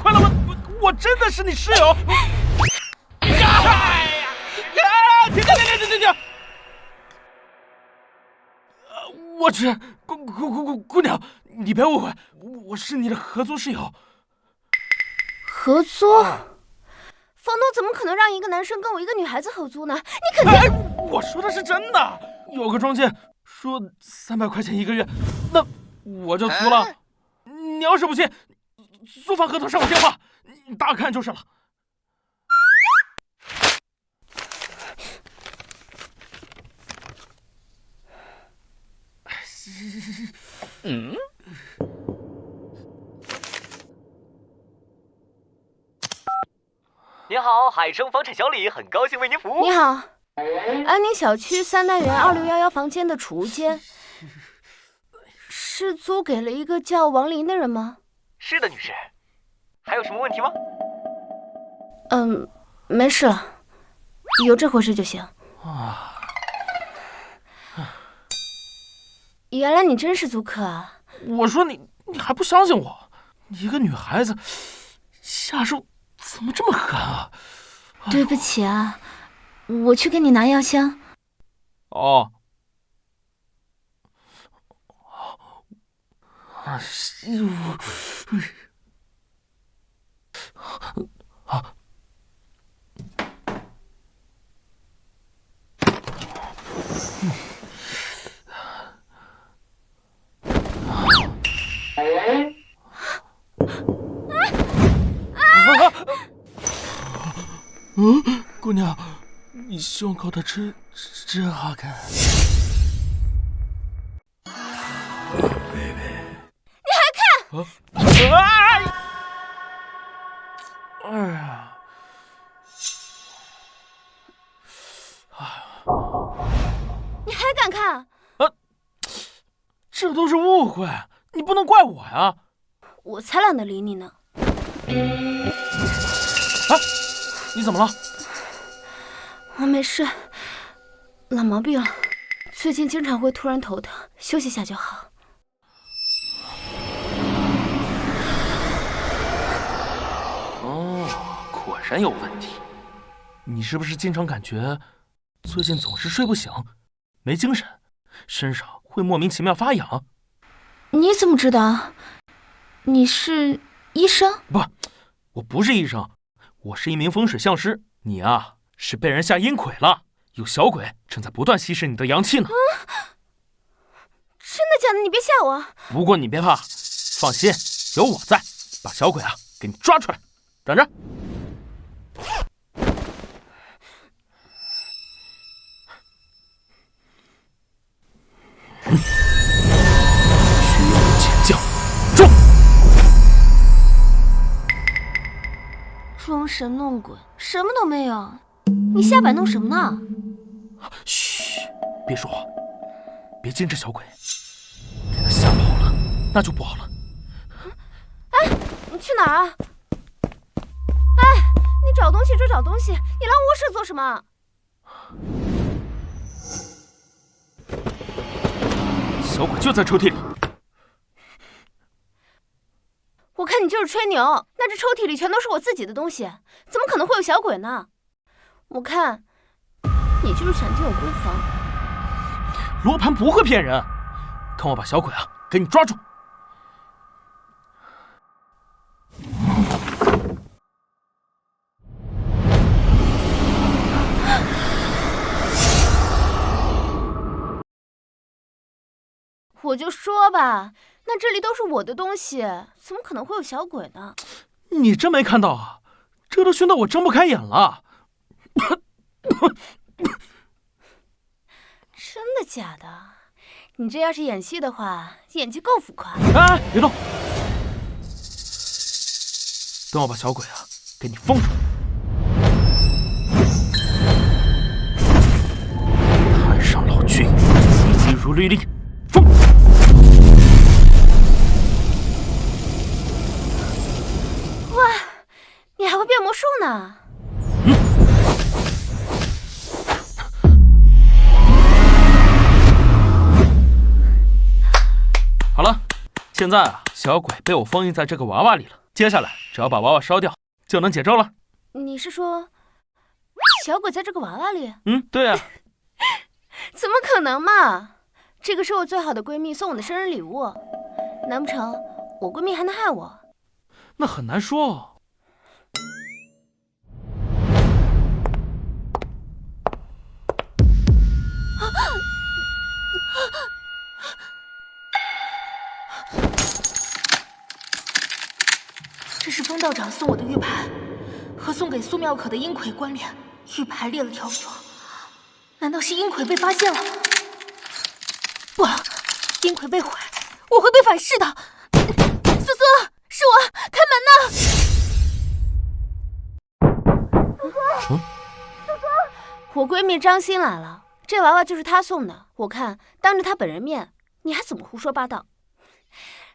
坏了，我真的是你室友。停！我去，姑娘，你别误会，我是你的合租室友。合租？房东怎么可能让一个男生跟我一个女孩子合租呢？你肯定……我说的是真的，有个中介说300块钱1个月，那我就租了。你要是不信，租房合同上有电话，你打看就是了。您好，海生房产小李，很高兴为您服务。你好，安宁小区3单元2611房间的储物间，是租给了一个叫王林的人吗？是的，女士。还有什么问题吗？没事了，有这回事就行。原来你真是租客啊！我说你还不相信我？你一个女孩子，下手怎么这么狠啊？对不起啊，我去给你拿药箱。哦。姑娘，你胸口的痣真好看。你还看？哎呀！你还敢看？这都是误会，你不能怪我呀。我才懒得理你呢。你怎么了？我没事，老毛病了，最近经常会突然头疼，休息下就好。果然有问题。你是不是经常感觉最近总是睡不醒，没精神，身上会莫名其妙发痒？你怎么知道？你是医生？不，我不是医生，我是一名风水相师。你啊，是被人下阴魁了，有小鬼正在不断吸食你的阳气呢。真的假的？你别吓我。不过你别怕，放心，有我在，把小鬼啊给你抓出来。等着。虚无潜将，撞！装神弄鬼，什么都没有。你瞎摆弄什么呢？嘘，别说话，别惊着小鬼，给他吓跑了，那就不好了。哎，你去哪儿啊？哎，你找东西就找东西，你来卧室做什么？小鬼就在抽屉里。我看你就是吹牛，那这抽屉里全都是我自己的东西，怎么可能会有小鬼呢？我看你就是想进我闺房。罗盘不会骗人，看我把小鬼啊给你抓住。我就说吧，那这里都是我的东西，怎么可能会有小鬼呢？你真没看到啊？这都熏得我睁不开眼了。真的假的？你这要是演戏的话，演技够浮夸。哎，别动！等我把小鬼啊给你封住。太上老君，急急如律令，封！哇，你还会变魔术呢！好了，现在啊，小鬼被我封印在这个娃娃里了。接下来只要把娃娃烧掉，就能解咒了。你是说小鬼在这个娃娃里？对啊。怎么可能嘛！这个是我最好的闺蜜送我的生日礼物，难不成我闺蜜还能害我？那很难说哦。这是风道长送我的玉牌，和送给苏妙可的阴魁关联。玉牌裂了条缝，难道是阴魁被发现了？不，阴魁被毁，我会被反噬的。苏苏，是我，开门呐！苏苏，我闺蜜张欣来了，这娃娃就是她送的。我看当着她本人面，你还怎么胡说八道？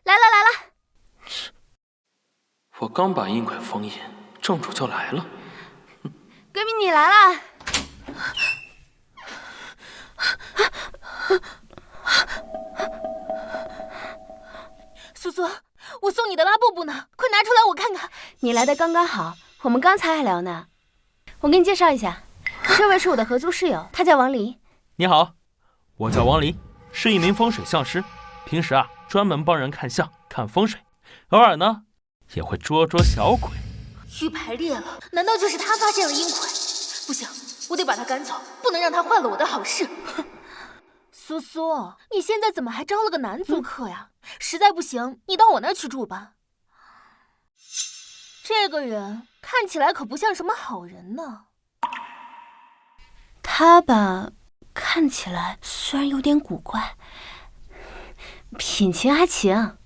来了来了。我刚把阴魁封印，正主就来了。闺蜜你来啦！苏苏，我送你的拉布布呢，快拿出来我看看。你来的刚刚好，我们刚才还聊呢。我给你介绍一下，这位是我的合租室友，他叫王黎。你好，我叫王黎，是一名风水相师，平时专门帮人看相、看风水，偶尔呢也会捉捉小鬼。玉牌裂了，难道就是他发现了阴魁？不行，我得把他赶走，不能让他坏了我的好事。苏苏，你现在怎么还招了个男租客呀？实在不行，你到我那儿去住吧。这个人看起来可不像什么好人呢。他吧，看起来虽然有点古怪，品行还行。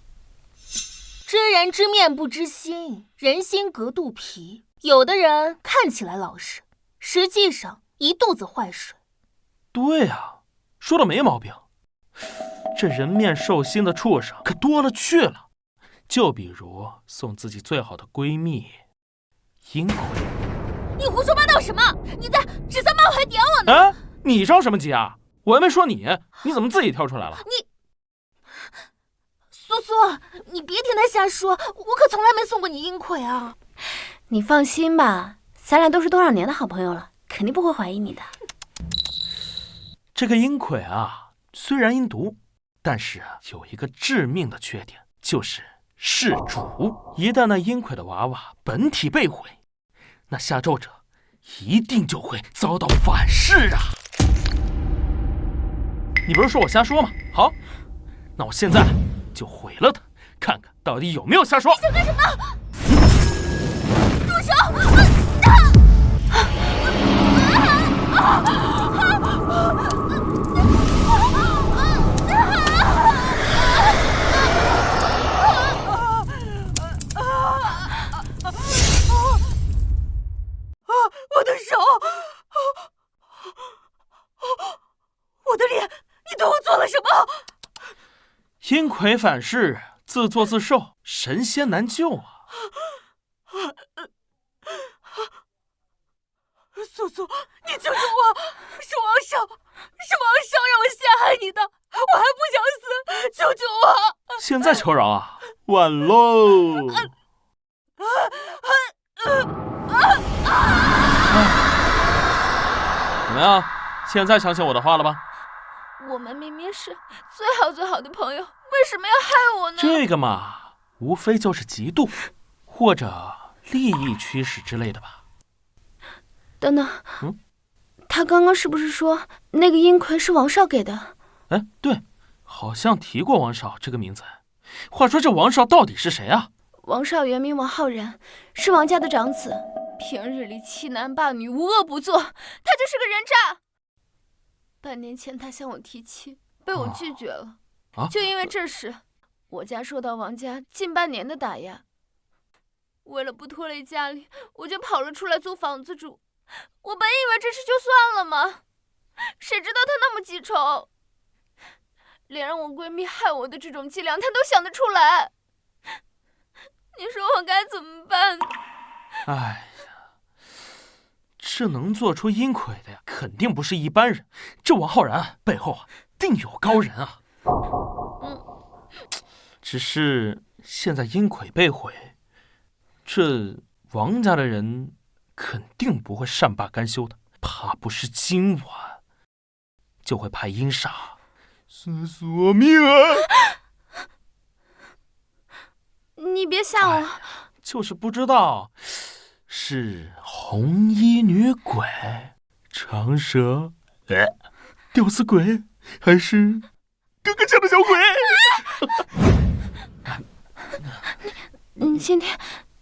知人知面不知心，人心隔肚皮。有的人看起来老实，实际上一肚子坏水。对啊，说的没毛病。这人面兽心的畜生可多了去了，就比如送自己最好的闺蜜阴魁。你胡说八道什么？你在指桑骂槐点我呢？你着什么急啊？我又没说你，你怎么自己跳出来了？苏苏，你别听他瞎说，我可从来没送过你阴魁啊！你放心吧，咱俩都是多少年的好朋友了，肯定不会怀疑你的。这个阴魁虽然阴毒，但是有一个致命的缺点，就是弑主。一旦那阴魁的娃娃本体被毁，那下咒者一定就会遭到反噬啊！你不是说我瞎说吗？好，那我现在就毁了他，看看到底有没有瞎说。你想干什么？住手！我的手，我的脸，你对我做了什么？阴魁反噬，自作自受，神仙难救啊！苏苏，你救救我！是王少让我陷害你的，我还不想死，救救我！现在求饶啊，晚喽！怎么样？现在相信我的话了吧？我们明明是最好的朋友，为什么要害我呢？这个嘛，无非就是嫉妒，或者利益驱使之类的吧。等等，他刚刚是不是说那个阴魁是王少给的？哎，对，好像提过王少这个名字。话说这王少到底是谁啊？王少原名王浩然，是王家的长子，平日里欺男霸女，无恶不作，他就是个人渣。半年前他向我提亲，被我拒绝了。就因为这事，我家受到王家近半年的打压。为了不拖累家里，我就跑了出来租房子住。我本以为这事就算了嘛，谁知道他那么记仇，连让我闺蜜害我的这种伎俩他都想得出来。你说我该怎么办？哎呀，这能做出阴魁的呀，肯定不是一般人。这王浩然背后定有高人啊。只是现在阴魁被毁，这王家的人肯定不会善罢甘休的，怕不是今晚就会派阴煞索命啊！你别吓我，就是不知道是红衣女鬼、长蛇、吊死鬼，还是哥哥家的小鬼。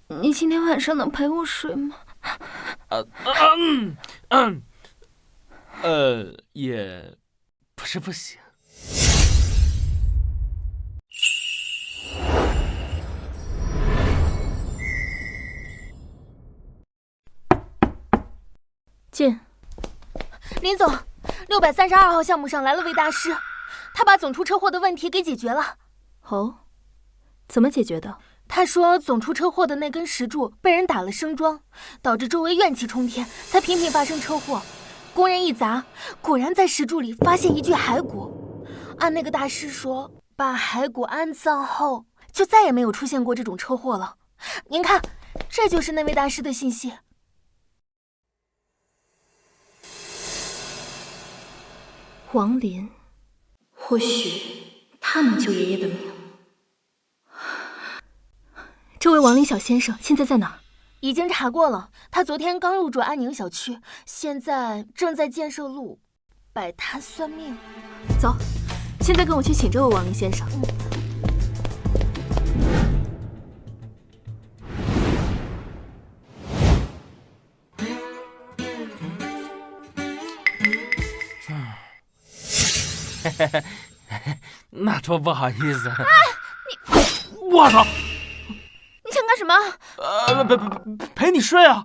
你今天晚上能陪我睡吗？也不是不行。进。林总，632号项目上来了位大师，他把总出车祸的问题给解决了。哦，怎么解决的？他说总出车祸的那根石柱被人打了生桩，导致周围怨气冲天，才频频发生车祸。工人一砸，果然在石柱里发现一具骸骨。按那个大师说，把骸骨安葬后，就再也没有出现过这种车祸了。您看，这就是那位大师的信息。王林，或许他能救爷爷的命。这位王林小先生现在在哪儿？已经查过了，他昨天刚入住安宁小区，现在正在建设路摆摊算命。走，现在跟我去请这位王林先生。那多不好意思。我操！你想干什么？陪你睡啊！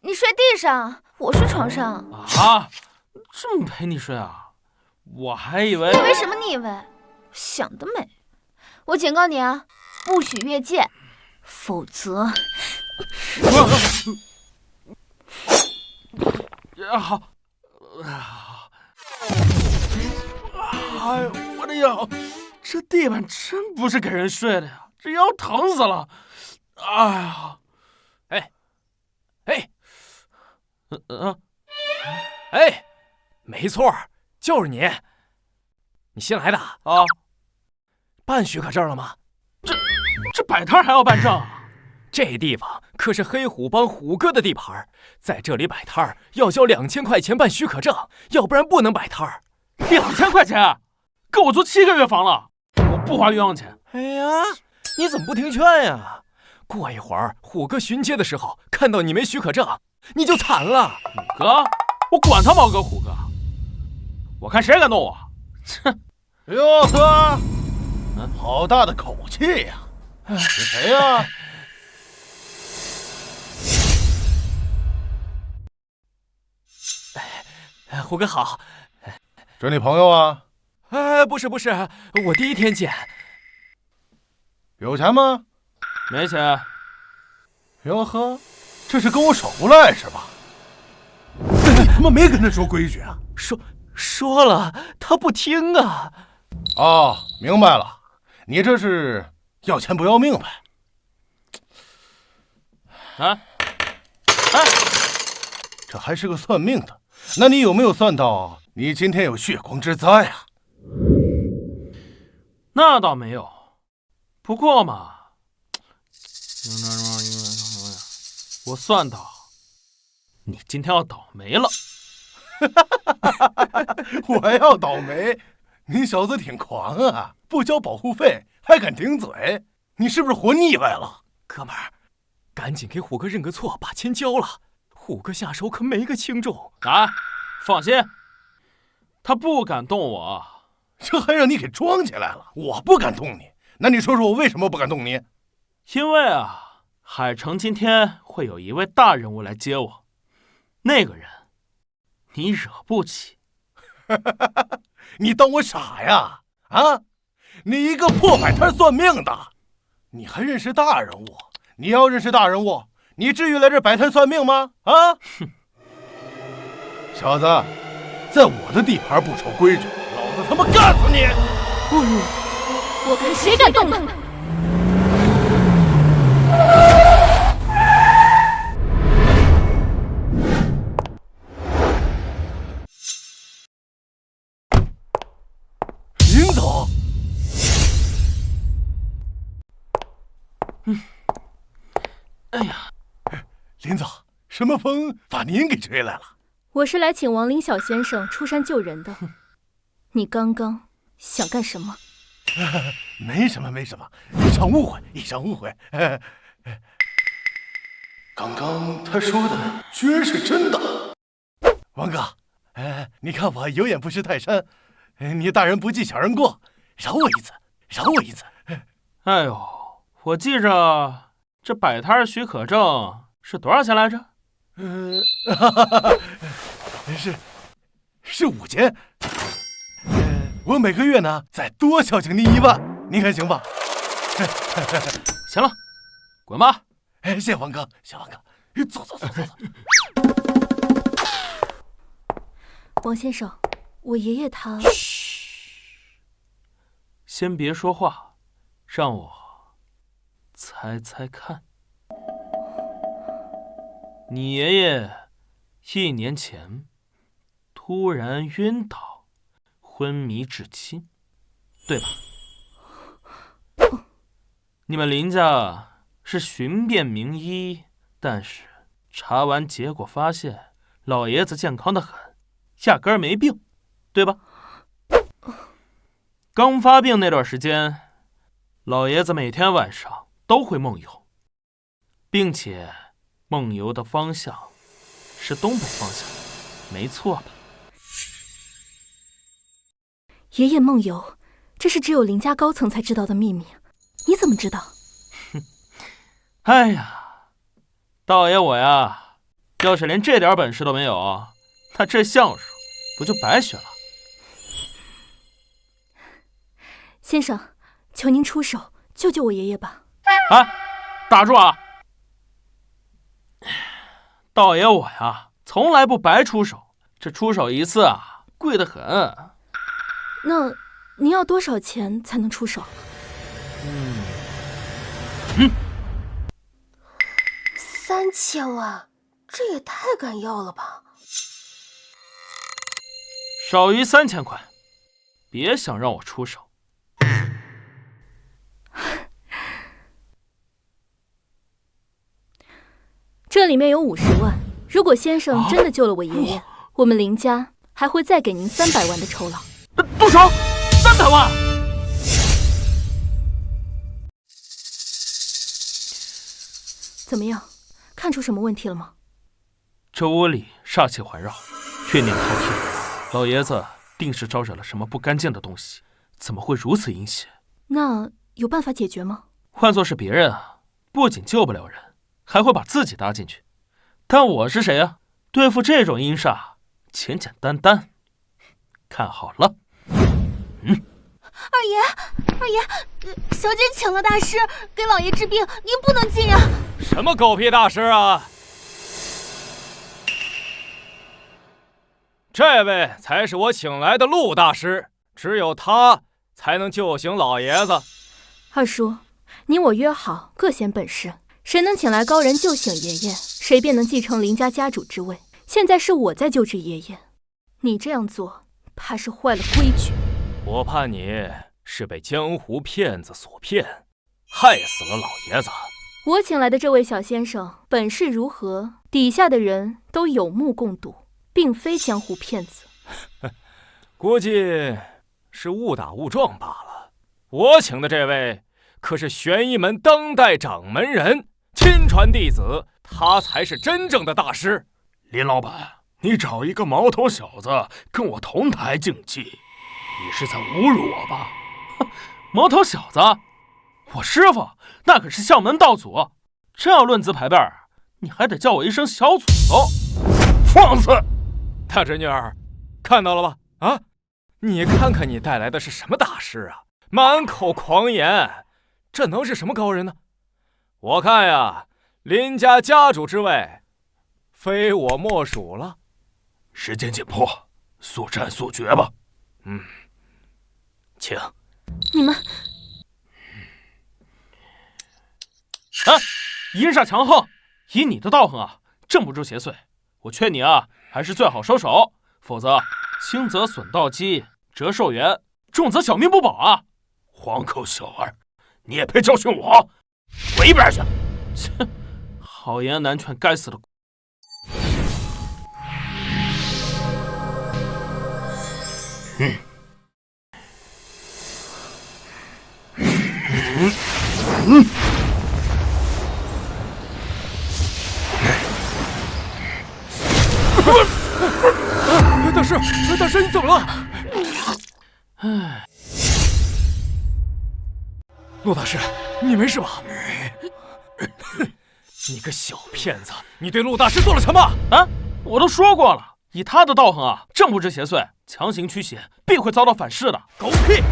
你睡地上，我睡床上。啊，这么陪你睡啊？我还以为……你以为什么？你以为？想得美！我警告你啊，不许越界，否则……好。哎呦，我的腰！这地板真不是给人睡的呀，这腰疼死了！哎呀，没错，就是你。你新来的啊？办许可证了吗？这摆摊还要办证啊？这地方可是黑虎帮虎哥的地盘，在这里摆摊要交2000块钱办许可证，要不然不能摆摊。2000块钱，够我租7个月房了。我不花冤枉钱。哎呀，你怎么不听劝呀？过一会儿虎哥巡街的时候看到你没许可证，你就惨了。虎哥，我管他毛哥虎哥，我看谁敢动我！哼！哟呵，好大的口气呀！是谁呀？虎哥好。这你朋友啊？不是，我第一天见。有钱吗？没钱。哟呵，这是跟我耍无赖是吧？你他妈没跟他说规矩啊？说了，他不听啊。哦，明白了，你这是要钱不要命呗？这还是个算命的，那你有没有算到你今天有血光之灾啊？那倒没有，不过嘛，我算到你今天要倒霉了。我要倒霉？你小子挺狂啊！不交保护费还敢顶嘴，你是不是活腻歪了？哥们儿，赶紧给虎哥认个错，把钱交了。虎哥下手可没个轻重啊！放心，他不敢动我。这还让你给装起来了！我不敢动你，那你说说我为什么不敢动你？因为啊，海城今天会有一位大人物来接我，那个人你惹不起。你当我傻呀？啊！你一个破摆摊算命的，你还认识大人物？你要认识大人物，你至于来这摆摊算命吗？啊！小子，在我的地盘不守规矩，老子他妈干死你！我看谁敢动他！林子，什么风把您给吹来了？我是来请王林小先生出山救人的。你刚刚想干什么？没什么，一场误会。刚刚他说的居然是真的。王哥，你看我有眼不识泰山，你大人不计小人过，饶我一次。哎呦，我记着这摆摊许可证是多少钱来着？是5千。我每个月呢再多孝敬您1万，您看行吧？行了，滚吧！谢王哥，走。王先生，我爷爷他……先别说话，让我猜猜看。你爷爷1年前突然晕倒，昏迷至今，对吧？你们林家是寻遍名医，但是查完结果发现老爷子健康得很，压根儿没病，对吧？刚发病那段时间，老爷子每天晚上都会梦游，并且梦游的方向是东北方向，没错吧？爷爷梦游，这是只有林家高层才知道的秘密，你怎么知道？哎呀，道爷我呀，要是连这点本事都没有，那这相术不就白学了？先生，求您出手救救我爷爷吧！打住啊！道爷我呀，从来不白出手，这出手一次啊，贵得很。那您要多少钱才能出手？3000万，这也太敢要了吧！少于3000块，别想让我出手。这里面有50万，如果先生真的救了我爷爷，我们林家还会再给您300万的酬劳。多少？300万！怎么样？看出什么问题了吗？这屋里煞气环绕，怨念滔天，老爷子定是招惹了什么不干净的东西，怎么会如此阴险？那有办法解决吗？换作是别人啊，不仅救不了人，还会把自己搭进去。但我是谁啊？对付这种阴煞，简简单单。看好了。二爷，小姐请了大师给老爷治病，您不能进呀！什么狗屁大师啊！这位才是我请来的陆大师，只有他才能救醒老爷子。二叔，你我约好各显本事，谁能请来高人救醒爷爷，谁便能继承林家家主之位。现在是我在救治爷爷，你这样做怕是坏了规矩。我怕你是被江湖骗子所骗，害死了老爷子。我请来的这位小先生本事如何，底下的人都有目共睹，并非江湖骗子。估计是误打误撞罢了。我请的这位可是玄一门当代掌门人，亲传弟子，他才是真正的大师。林老板，你找一个毛头小子跟我同台竞技，你是在侮辱我吧？毛头小子，我师傅那可是校门道祖，真要论资排辈，你还得叫我一声小祖宗。放肆！大侄女儿，看到了吧？啊，你看看你带来的是什么大师啊？满口狂言，这能是什么高人呢？我看呀，林家家主之位，非我莫属了。时间紧迫，速战速决吧。请。你们，阴煞强横，以你的道行啊，镇不住邪祟。我劝你啊，还是最好收手，否则轻则损道基，折寿元，重则小命不保啊！黄口小儿，你也配教训我？滚一边去！切，好好言难劝，该死的！大师，你怎么了？陆大师，你没事吧？你个小骗子，你对陆大师做了什么？啊！我都说过了，以他的道行啊，正不知邪祟，强行驱邪必会遭到反噬的。狗屁！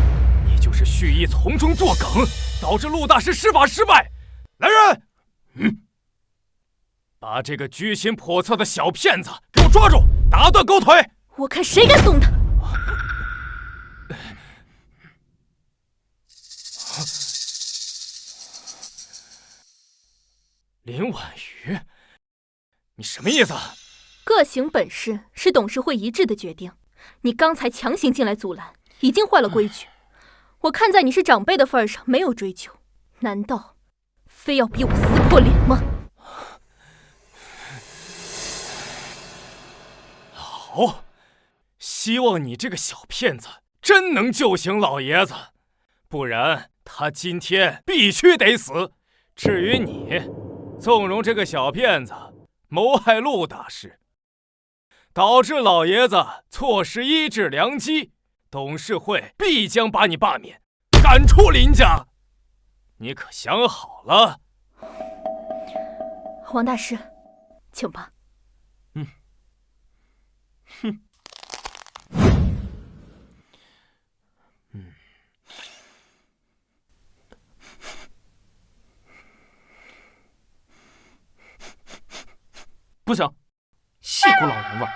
你就是蓄意从中作梗，导致陆大师施法失败。来人！把这个居心叵测的小骗子给我抓住，打断狗腿！我看谁敢动他！林婉瑜，你什么意思？各行本事是董事会一致的决定，你刚才强行进来阻拦，已经坏了规矩。我看在你是长辈的份上，没有追究，难道非要逼我撕破脸吗？好，希望你这个小骗子真能救醒老爷子，不然他今天必须得死。至于你，纵容这个小骗子谋害陆大师，导致老爷子错失医治良机，董事会必将把你罢免，赶出林家。你可想好了？王大师，请吧。不行，戏骨老人味儿。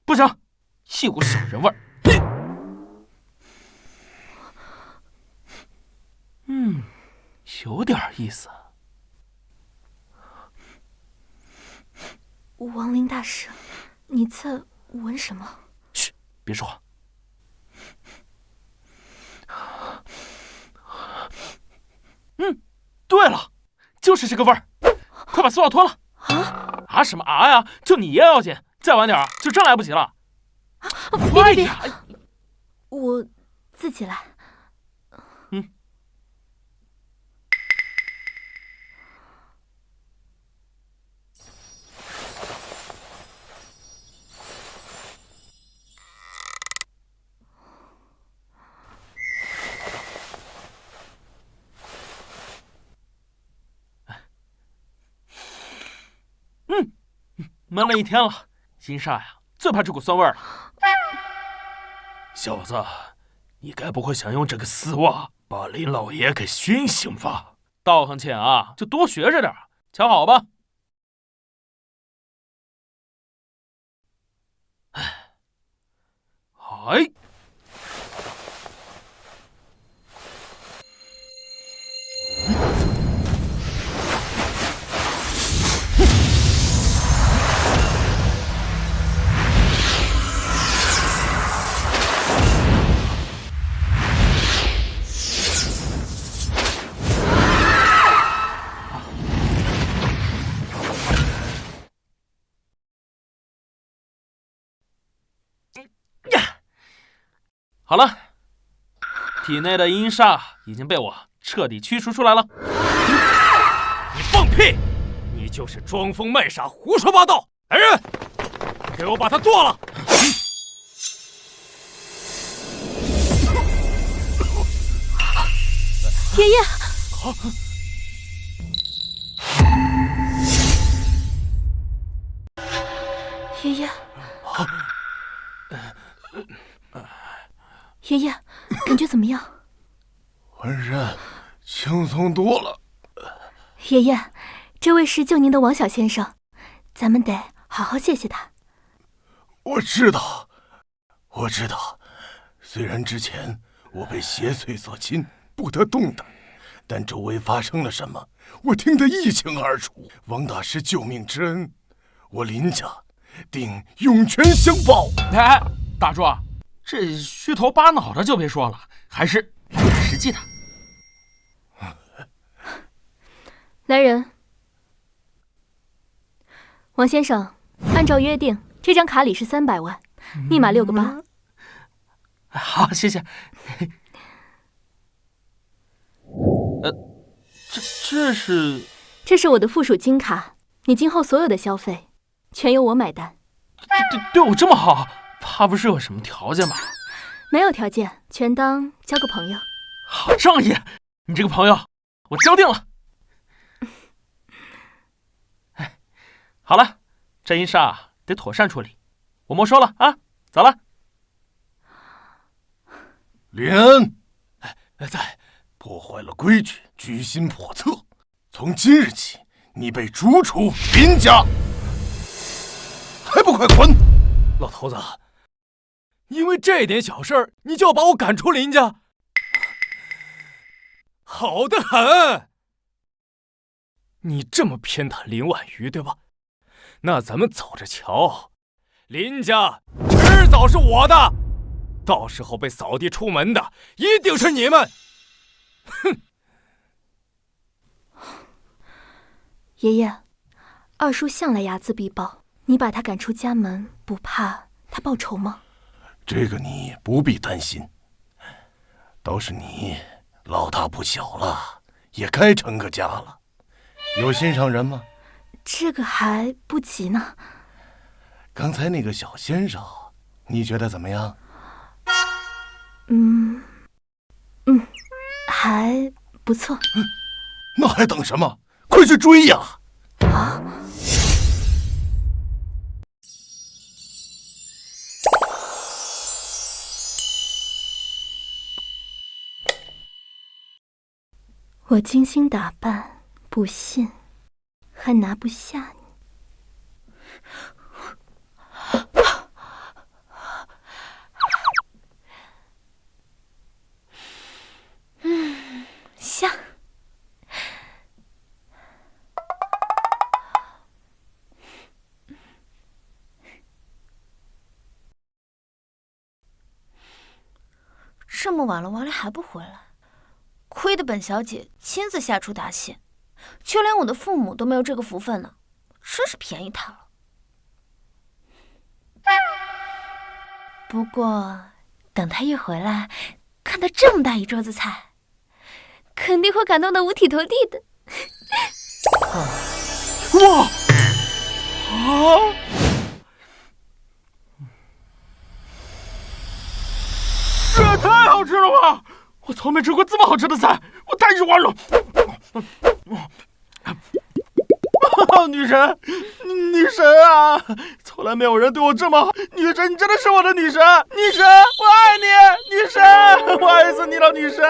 不行，戏骨小人味儿。有点意思。王林大师，你在闻什么？嘘，别说话。对了，就是这个味儿。快把丝袜脱了。啊什么啊呀？就你也要紧，再晚点就真来不及了。快点！我自己来。闷了一天了，金煞呀，最怕这股酸味了。小子，你该不会想用这个丝袜把林老爷给熏醒吧？道行浅啊，就多学着点，瞧好吧。哎，好了，体内的阴煞已经被我彻底驱除出来了。你放屁！你就是装疯卖傻、胡说八道！来人，给我把他剁了！爷爷，爷爷，爷爷，感觉怎么样？浑身轻松多了。爷爷，这位是救您的王小先生，咱们得好好谢谢他。我知道。虽然之前我被邪祟所侵，不得动弹，但周围发生了什么，我听得一清二楚。王大师救命之恩，我林家定涌泉相报。哎，大柱，这虚头巴脑的就别说了，还是来点实际的。来人，王先生，按照约定，这张卡里是300万，密码6个8。好，谢谢。这是我的附属金卡，你今后所有的消费全由我买单。对我这么好，怕不是有什么条件吧？没有条件，全当交个朋友。好仗义，你这个朋友，我交定了。哎，好了，这阴煞得妥善处理，我没收了啊，走了。林恩，在，破坏了规矩，居心叵测。从今日起，你被逐出林家，还不快滚！老头子，因为这点小事儿，你就要把我赶出林家？好得很！你这么偏袒林婉瑜，对吧？那咱们走着瞧，林家迟早是我的，到时候被扫地出门的一定是你们！哼！爷爷，二叔向来睚眦必报，你把他赶出家门，不怕他报仇吗？这个你不必担心，倒是你老大不小了，也该成个家了。有心上人吗？这个还不急呢。刚才那个小先生，你觉得怎么样？还不错。那还等什么？快去追呀！啊！我精心打扮，不信还拿不下你。像。这么晚了，王林还不回来，亏得本小姐亲自下厨答谢，就连我的父母都没有这个福分呢，真是便宜他了。不过等他一回来，看到这么大一桌子菜，肯定会感动得五体投地的。哇！啊！这也太好吃了吧！我从没吃过这么好吃的菜，我太喜欢了。女神，女神啊！从来没有人对我这么好，女神，你真的是我的女神！女神，我爱你！女神，我爱死你了，女神！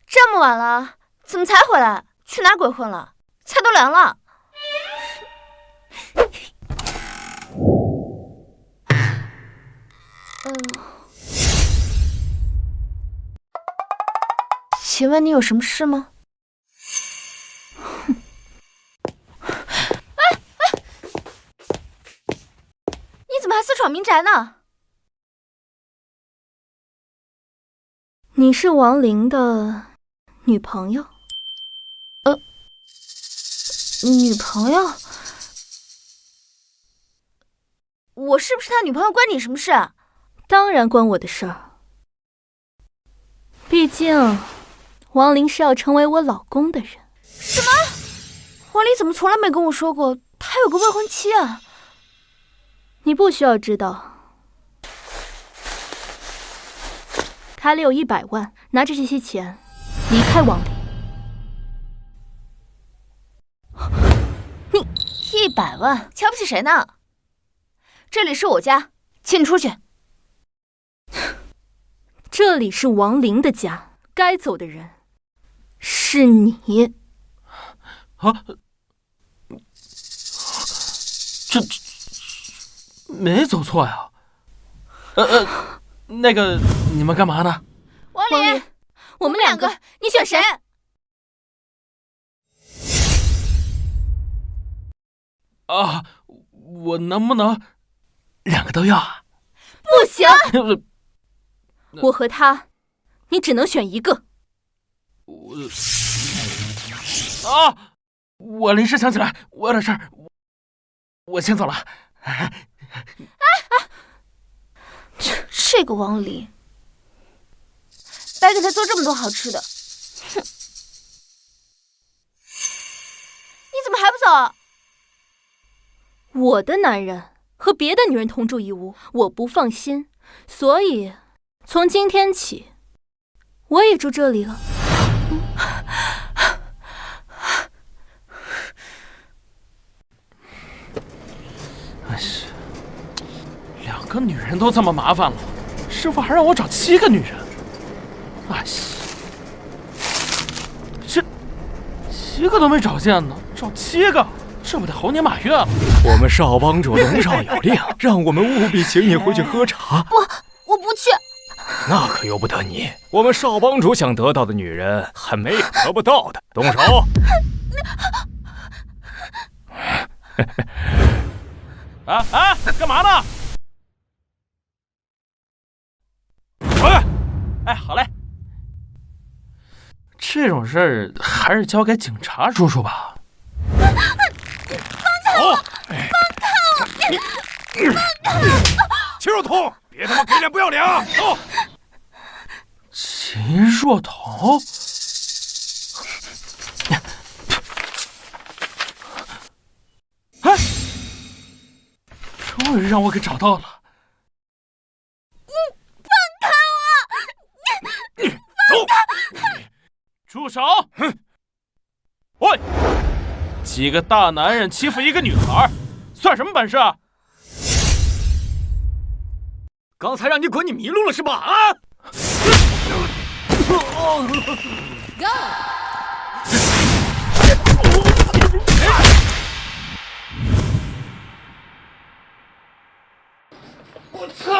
这么晚了，怎么才回来？去哪鬼混了？菜都凉了。请问你有什么事吗？你怎么还私闯民宅呢？你是王林的女朋友？女朋友？我是不是他女朋友关你什么事？当然关我的事儿。毕竟，王林是要成为我老公的人。什么？王林怎么从来没跟我说过他有个未婚妻啊？你不需要知道。卡里有100万，拿着这些钱离开王林。你100万，瞧不起谁呢？这里是我家，请你出去。这里是王林的家，该走的人是你。啊！这没走错呀。那个，你们干嘛呢？王林，我们两个，你选谁？啊，我能不能2个都要啊？不行，我和他，你只能选一个。我临时想起来，我有点事儿，我先走了。这个王离，白给他做这么多好吃的，哼！你怎么还不走？我的男人和别的女人同住一屋，我不放心，所以从今天起，我也住这里了。哎是，2个女人都这么麻烦了，师傅还让我找7个女人。哎西，这7个都没找见呢，找7个，这不得猴年马月了？我们少帮主龙少有令，让我们务必请你回去喝茶。不，我不去。那可由不得你，我们少帮主想得到的女人，还没有得不到的。动手！干嘛呢？哎，好嘞。这种事儿还是交给警察叔叔吧。走！秦若彤，别他妈给脸不要脸啊！走！秦若彤，哎，终于让我给找到了。放开我！走！住手！哼！喂，几个大男人欺负一个女孩，算什么本事啊？刚才让你滚，你迷路了是吧？啊！我操！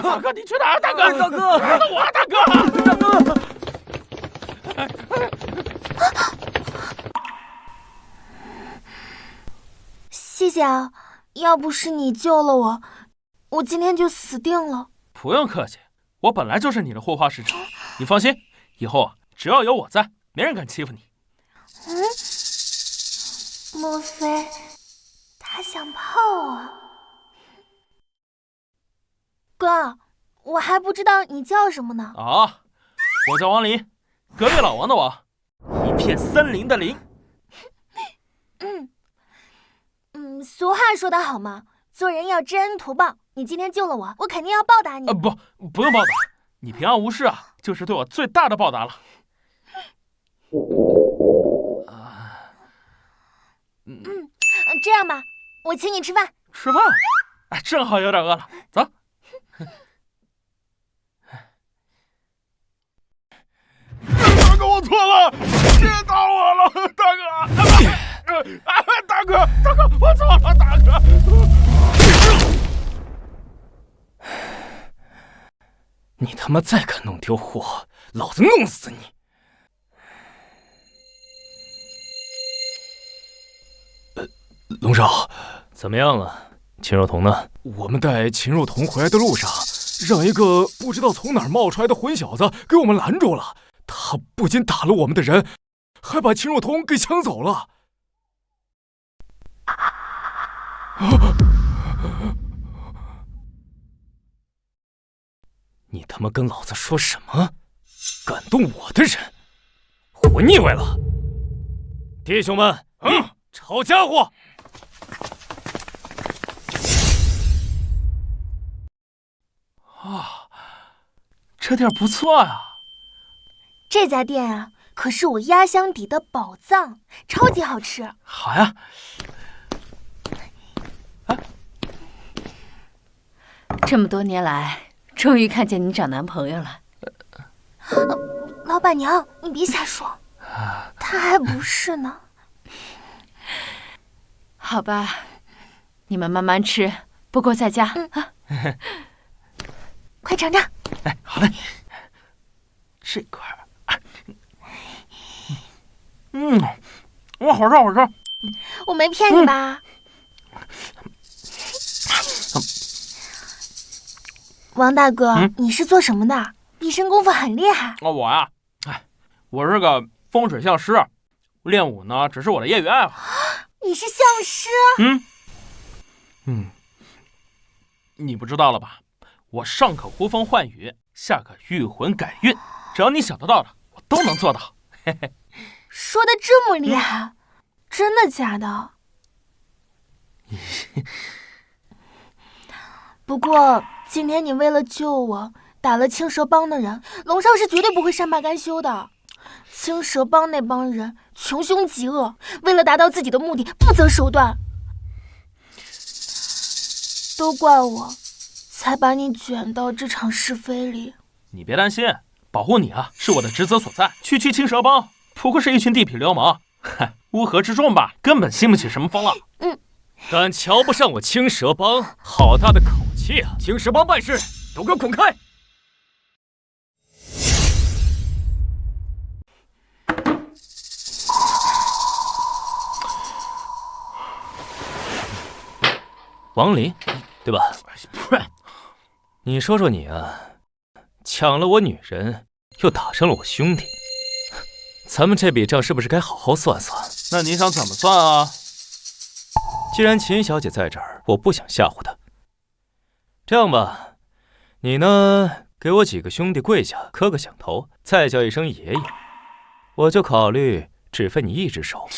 大哥，你去哪儿？大哥，大哥，我大哥，大哥。谢谢啊，要不是你救了我，我今天就死定了。不用客气，我本来就是你的护花使者，你放心，以后啊，只要有我在，没人敢欺负你。莫非他想泡我？哥，我还不知道你叫什么呢。啊，我叫王林，隔壁老王的王，一片森林的林。俗话说得好嘛，做人要知恩图报。你今天救了我，我肯定要报答你。不用报答，你平安无事啊，就是对我最大的报答了。这样吧，我请你吃饭。吃饭？哎，正好有点饿了，走。大哥，我错了，别打我了，大哥，大哥，我错了，大哥。你他妈再敢弄丢货，老子弄死你！龙少，怎么样了？秦若彤呢？我们带秦若彤回来的路上，让一个不知道从哪儿冒出来的混小子给我们拦住了。他不仅打了我们的人，还把秦若彤给抢走了。你他妈跟老子说什么？敢动我的人，活腻歪了！弟兄们，抄家伙！啊，这店不错啊！这家店啊，可是我压箱底的宝藏，超级好吃。好呀。这么多年来，终于看见你找男朋友了，老板娘，你别瞎说，他还不是呢。好吧，你们慢慢吃，不够再加啊。快尝尝。哎，好嘞，这块儿，哇，好吃好吃。我没骗你吧？王大哥，你是做什么的？一身功夫很厉害。我呀，我是个风水相师，练武呢只是我的业余爱好。你是相师？你不知道了吧？我上可呼风唤雨，下可御魂改运，只要你想得到的，我都能做到。嘿嘿，说的这么厉害，真的假的？不过今天你为了救我，打了青蛇帮的人，龙少是绝对不会善罢甘休的。青蛇帮那帮人穷凶极恶，为了达到自己的目的，不择手段。都怪我，才把你卷到这场是非里。你别担心，保护你啊，是我的职责所在。区区青蛇帮，不过是一群地痞流氓，乌合之众吧，根本兴不起什么风浪。敢瞧不上我青蛇帮，好大的口气啊！青蛇帮办事，都给我滚开！王林，对吧？你说说你啊，抢了我女人，又打伤了我兄弟，咱们这笔账是不是该好好算算？那你想怎么算啊？既然秦小姐在这儿，我不想吓唬她。这样吧，你呢，给我几个兄弟跪下，磕个响头，再叫一声爷爷，我就考虑只分你一只手。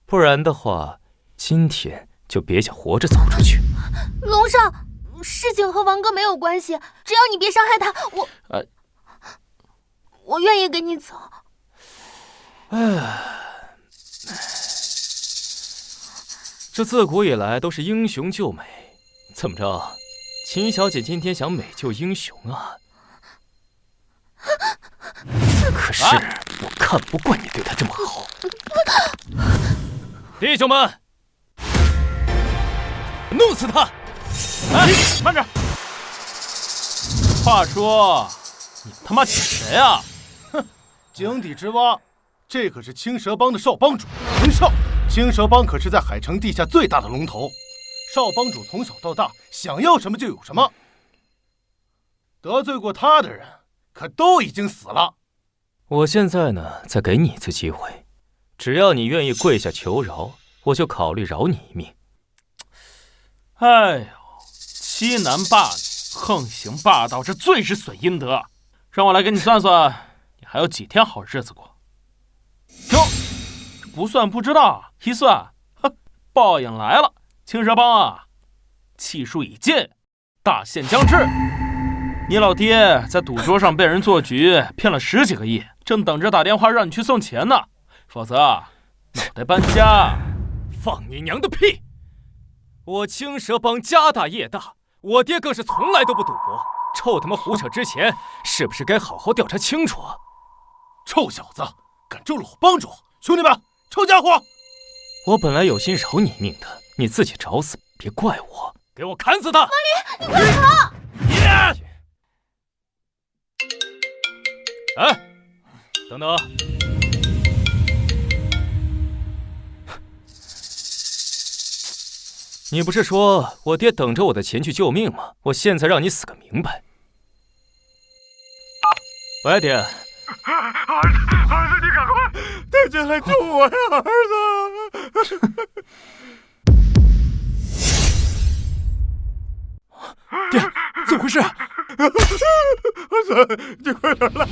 不然的话，今天就别想活着走出去。龙少，事情和王哥没有关系，只要你别伤害他，我愿意跟你走。这自古以来都是英雄救美，怎么着？秦小姐今天想美救英雄啊？可是我看不惯你对她这么好。弟兄们，弄死他！哎，慢着！话说，你他妈请谁啊？井底之蛙，这可是青蛇帮的少帮主龙少。青蛇帮可是在海城地下最大的龙头，少帮主从小到大想要什么就有什么。得罪过他的人，可都已经死了。我现在呢，再给你一次机会，只要你愿意跪下求饶，我就考虑饶你一命。哎呦，欺男霸女，横行霸道，这最是损阴德。让我来给你算算，你还有几天好日子过？哟，这不算不知道，一算，报应来了！青蛇帮啊，气数已尽，大限将至。你老爹在赌桌上被人做局，骗了10几个亿，正等着打电话让你去送钱呢。否则，脑袋搬家。放你娘的屁！我青蛇帮家大业大，我爹更是从来都不赌博。臭他妈胡扯之前，是不是该好好调查清楚啊？臭小子，敢咒了我帮主！兄弟们，臭家伙！我本来有心饶你一命的，你自己找死，别怪我！给我砍死他！王林，你快跑！哎，等等！你不是说我爹等着我的钱去救命吗？我现在让你死个明白！喂，爹。儿子，你赶快带进来救我呀，儿子！爹，怎么回事？儿子，你快点来，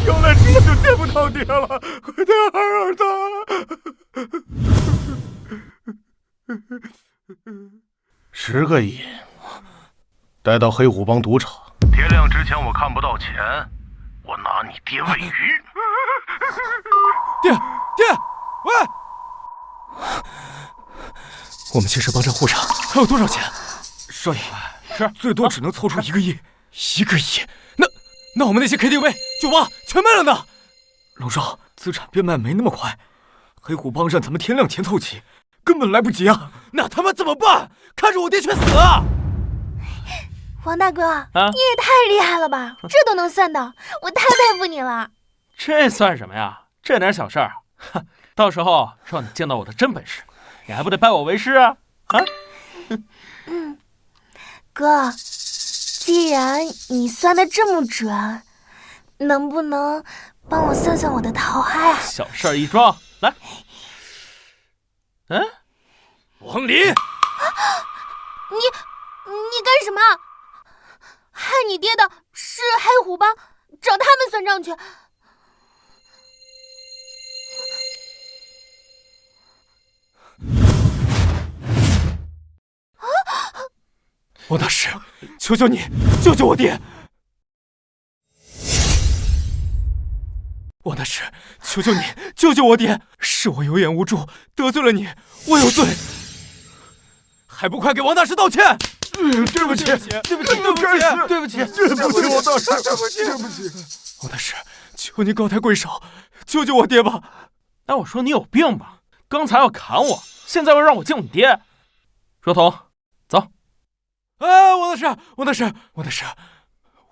要来迟了就见不到爹了，快点，儿子！10个亿，带到黑虎帮赌场。天亮之前我看不到钱，我拿你爹喂鱼。爹，喂！我们青蛇帮账户上还有多少钱？少爷，是最多只能凑出1个亿。1个亿？那我们那些 KTV、酒吧全卖了呢？龙少，资产变卖没那么快，黑虎帮上咱们天亮前凑齐，根本来不及啊！那他妈怎么办？看着我爹全死啊！王大哥，你也太厉害了吧，这都能算到，我太佩服你了。这算什么呀？这点小事儿，哼，到时候让你见到我的真本事，你还不得拜我为师啊？啊？哥，既然你算得这么准，能不能帮我算算我的桃花呀？小事儿一桩，来。王林，你干什么？害你爹的是黑虎帮，找他们算账去。王大师，求求你救救我爹！王大师，求求你救救我爹！是我有眼无珠，得罪了你，我有罪，还不快给王大师道歉！对不起，对不起，对不起，对不起，对不起，王大师，对不起，对不起，王大师，求你高抬贵手，救救我爹吧！那我说你有病吧？刚才要砍我，现在又让我救你爹。若彤，走。哎，王大师，王大师，王大师，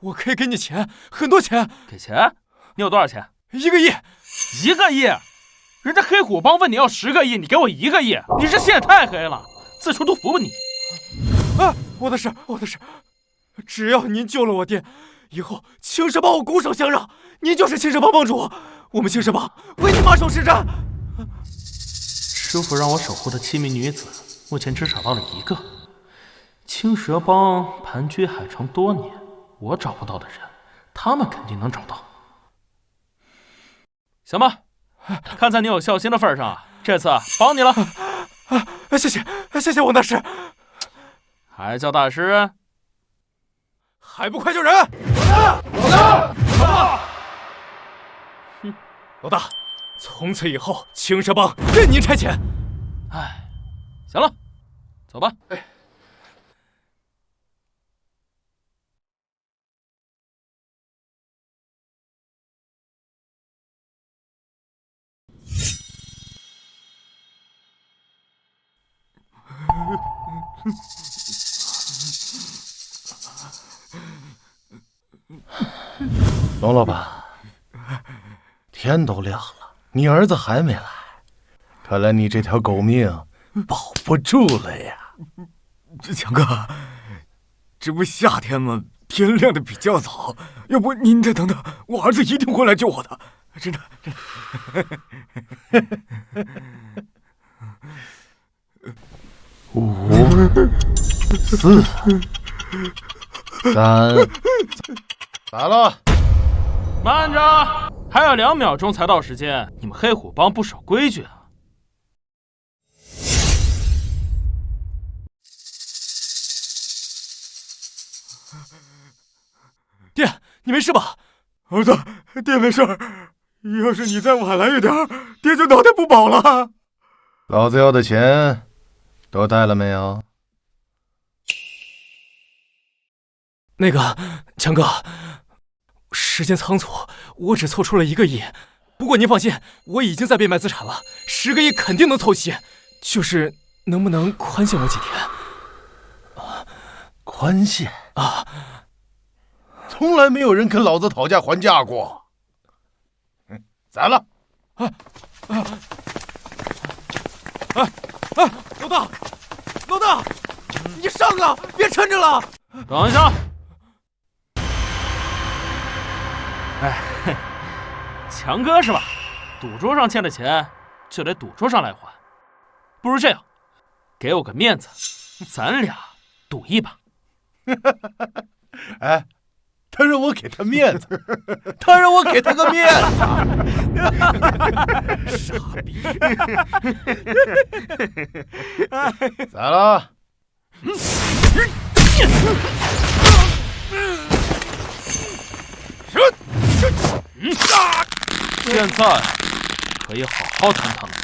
我可以给你钱，很多钱。给钱？你有多少钱？1个亿。1个亿？人家黑虎帮问你要10个亿，你给我1个亿，你这心也太黑了，自求多福吧你。啊，王大师，王大师，只要您救了我爹，以后青蛇帮我拱手相让，您就是青蛇帮帮主，我们青蛇帮为您马首是瞻。师傅让我守护的7名女子，目前只找到了1个。青蛇帮盘踞海城多年，我找不到的人，他们肯定能找到。行吧，看在你有孝心的份上，这次帮你了。谢谢，谢谢王大师。还叫大师？还不快救人！老大，从此以后青蛇帮任您差遣。哎，行了，走吧。龙老板，天都亮了，你儿子还没来，看来你这条狗命保不住了呀。强哥，这不夏天吗？天亮的比较早，要不您再等等，我儿子一定会来救我的，真的。5、4、3，咋了？慢着，还有2秒钟才到时间，你们黑虎帮不守规矩啊！爹，你没事吧？儿子，爹没事儿。要是你再晚来一点，爹就脑袋不保了。老子要的钱都带了没有？那个，强哥，时间仓促，我只凑出了1个亿。不过您放心，我已经在变卖资产了，10个亿肯定能凑齐。就是能不能宽限我几天？宽限啊！从来没有人跟老子讨价还价过。咋了？老大，老大，你上啊！别抻着了。等一下。哎，强哥是吧？赌桌上欠的钱就得赌桌上来还。不如这样，给我个面子，咱俩赌一把。哎，他让我给他面子，他让我给他个面子，傻逼！咋了？现在可以好好谈谈了。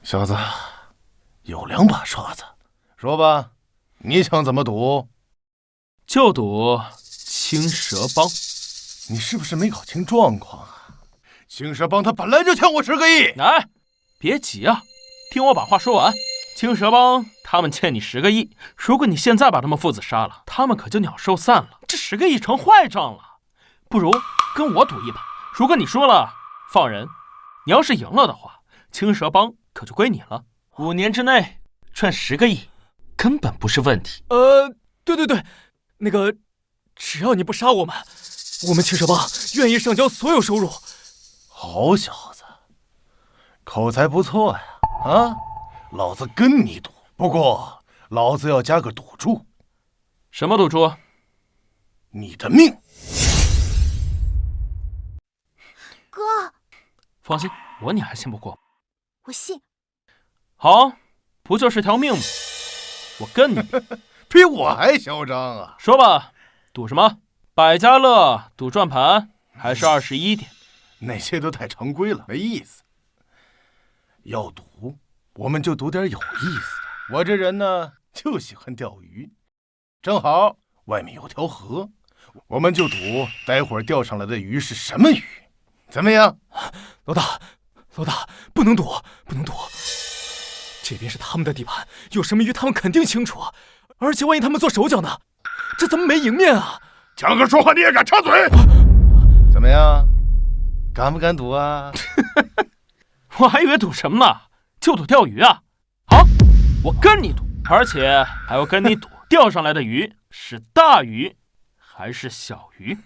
小子，有2把刷子，说吧，你想怎么赌？就赌青蛇帮。你是不是没搞清状况啊？青蛇帮他本来就欠我10个亿。哎，别急啊，听我把话说完。青蛇帮他们欠你10个亿，如果你现在把他们父子杀了，他们可就鸟兽散了，这10个亿成坏账了。不如跟我赌一把，如果你输了放人，你要是赢了的话，青蛇帮可就归你了。5年之内赚10个亿，根本不是问题。对，那个，只要你不杀我们青蛇帮愿意上交所有收入。好小子，口才不错呀！啊，老子跟你赌，不过老子要加个赌注。什么赌注？你的命。哥，放心，我你还信不过。我信。好，不就是条命吗？我跟你比我还嚣张啊！说吧，赌什么？百家乐、赌转盘，还是21点？那些都太常规了，没意思。要赌，我们就赌点有意思的。我这人呢，就喜欢钓鱼。正好外面有条河，我们就赌待会儿钓上来的鱼是什么鱼，怎么样？老大，不能赌！这边是他们的地盘，有什么鱼他们肯定清楚，而且万一他们做手脚呢？这咱们没赢面啊！强哥说话你也敢插嘴？怎么样？敢不敢赌啊？我还以为赌什么呢，就赌钓鱼啊！好，我跟你赌，而且还要跟你赌钓上来的鱼是大鱼还是小鱼。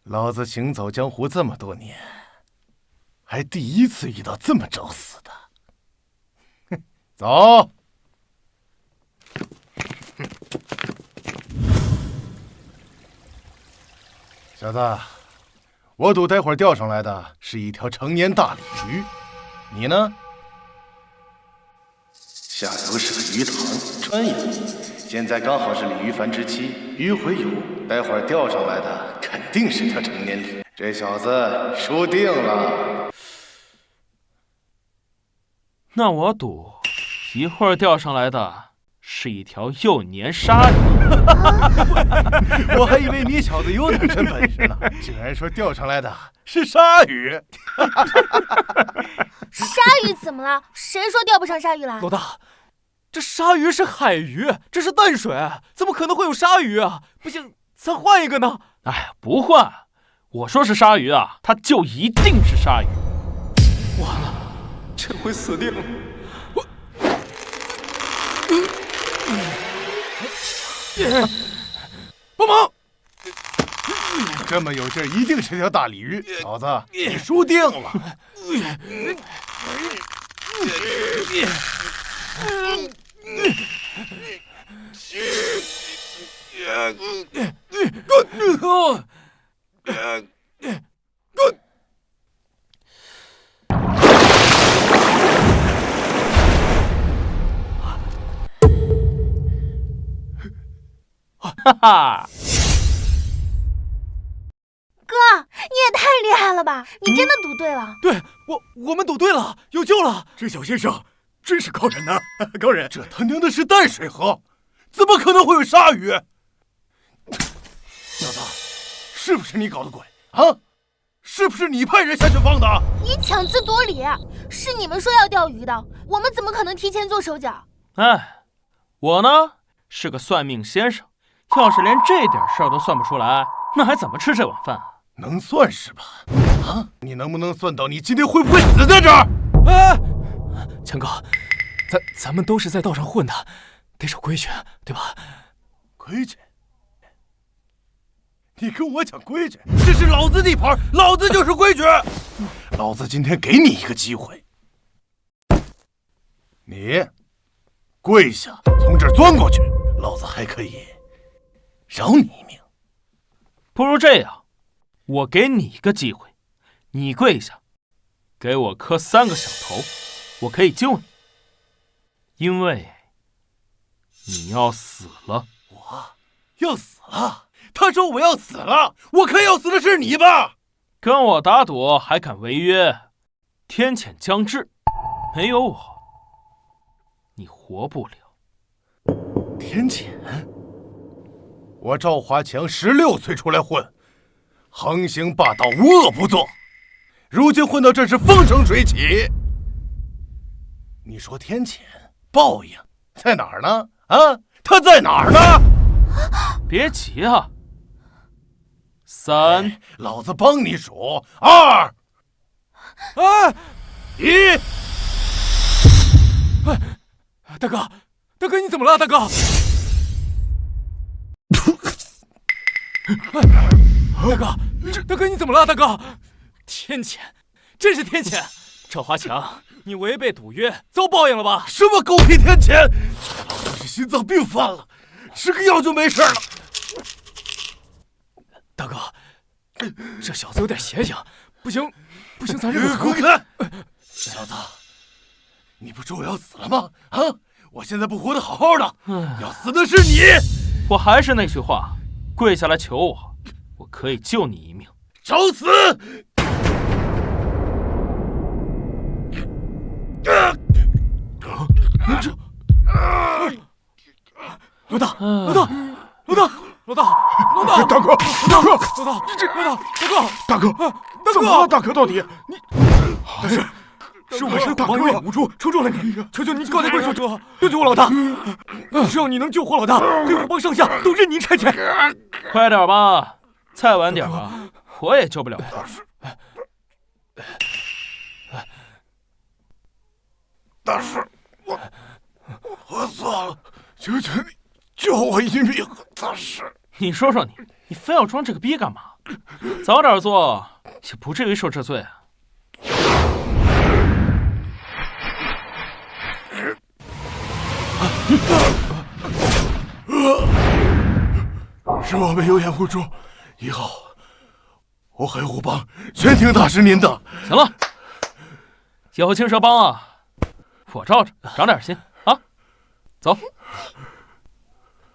老子行走江湖这么多年，还第一次遇到这么找死的。走。小子，我赌待会儿钓上来的是一条成年大鲤鱼，你呢？下游是个鱼塘，川游，现在刚好是鲤鱼繁殖期，鱼洄游，待会儿钓上来的肯定是条成年鲤鱼，这小子输定了。那我赌一会儿钓上来的是一条幼年鲨鱼。我还以为你小子有点真本事呢，竟然说钓上来的是鲨鱼。鲨鱼怎么了？谁说钓不上鲨鱼来？老大，这鲨鱼是海鱼，这是淡水，怎么可能会有鲨鱼啊？不行，咱换一个呢。哎，不换，我说是鲨鱼啊，它就一定是鲨鱼。完了，这回死定了。帮忙！这么有劲儿，一定是条大鲤鱼。小子，你输定了。哈哈！哥，你也太厉害了吧！你真的赌对了。对，我们赌对了，有救了！这小先生真是高人呐！高人，这他娘的是淡水河，怎么可能会有鲨鱼？小子，是不是你搞的鬼啊？是不是你派人下去放的？你强词夺理，是你们说要钓鱼的，我们怎么可能提前做手脚？哎，我呢是个算命先生，要是连这点事儿都算不出来，那还怎么吃这碗饭啊？能算是吧？啊，你能不能算到你今天会不会死在这儿？哎，强哥，咱们都是在道上混的，得守规矩，对吧？规矩？你跟我讲规矩？这是老子地盘，老子就是规矩。老子今天给你一个机会，你跪下，从这儿钻过去，老子还可以饶你一命。不如这样，我给你一个机会，你跪下，给我磕3个响头，我可以救你，因为你要死了。我要死了？他说我要死了，我看要死的是你吧？跟我打赌还敢违约，天谴将至，没有我，你活不了。天谴？我赵华强16岁出来混，横行霸道，无恶不作，如今混到这是风生水起。你说天谴报应在哪儿呢？啊，它在哪儿呢？别急啊！3，老子帮你数，2，哎1。大哥，大哥你怎么了？大哥，大哥，大哥你怎么了？大哥，天谴，真是天谴！赵华强，你违背赌约，遭报应了吧？什么狗屁天谴！老子是心脏病犯了，吃个药就没事了。大哥，这小子有点邪性，不行，不行，咱认个滚开！小子，你不说我要死了吗？啊！我现在不活得好好的，要死的是你！我还是那句话，跪下来求我，我可以救你一命。找死！老大，老大，老大，老大，老大，大哥，大哥，老大，老大，大哥，怎么了？大哥，到底你？但是我们神虎帮有眼无珠，抽中了你，求求你高抬贵手，救救我老大！只要你能救活老大，黑虎帮上下都任您差遣。快点吧，再晚点啊，我也救不了他。大师，我错了，求求你救我一命！大师，你说说你非要装这个逼干嘛？早点做，也不至于受这罪啊。是我们有眼无珠，以后我黑虎帮全听大师您的。行了，以后青蛇帮啊，我罩着，长点心啊。走，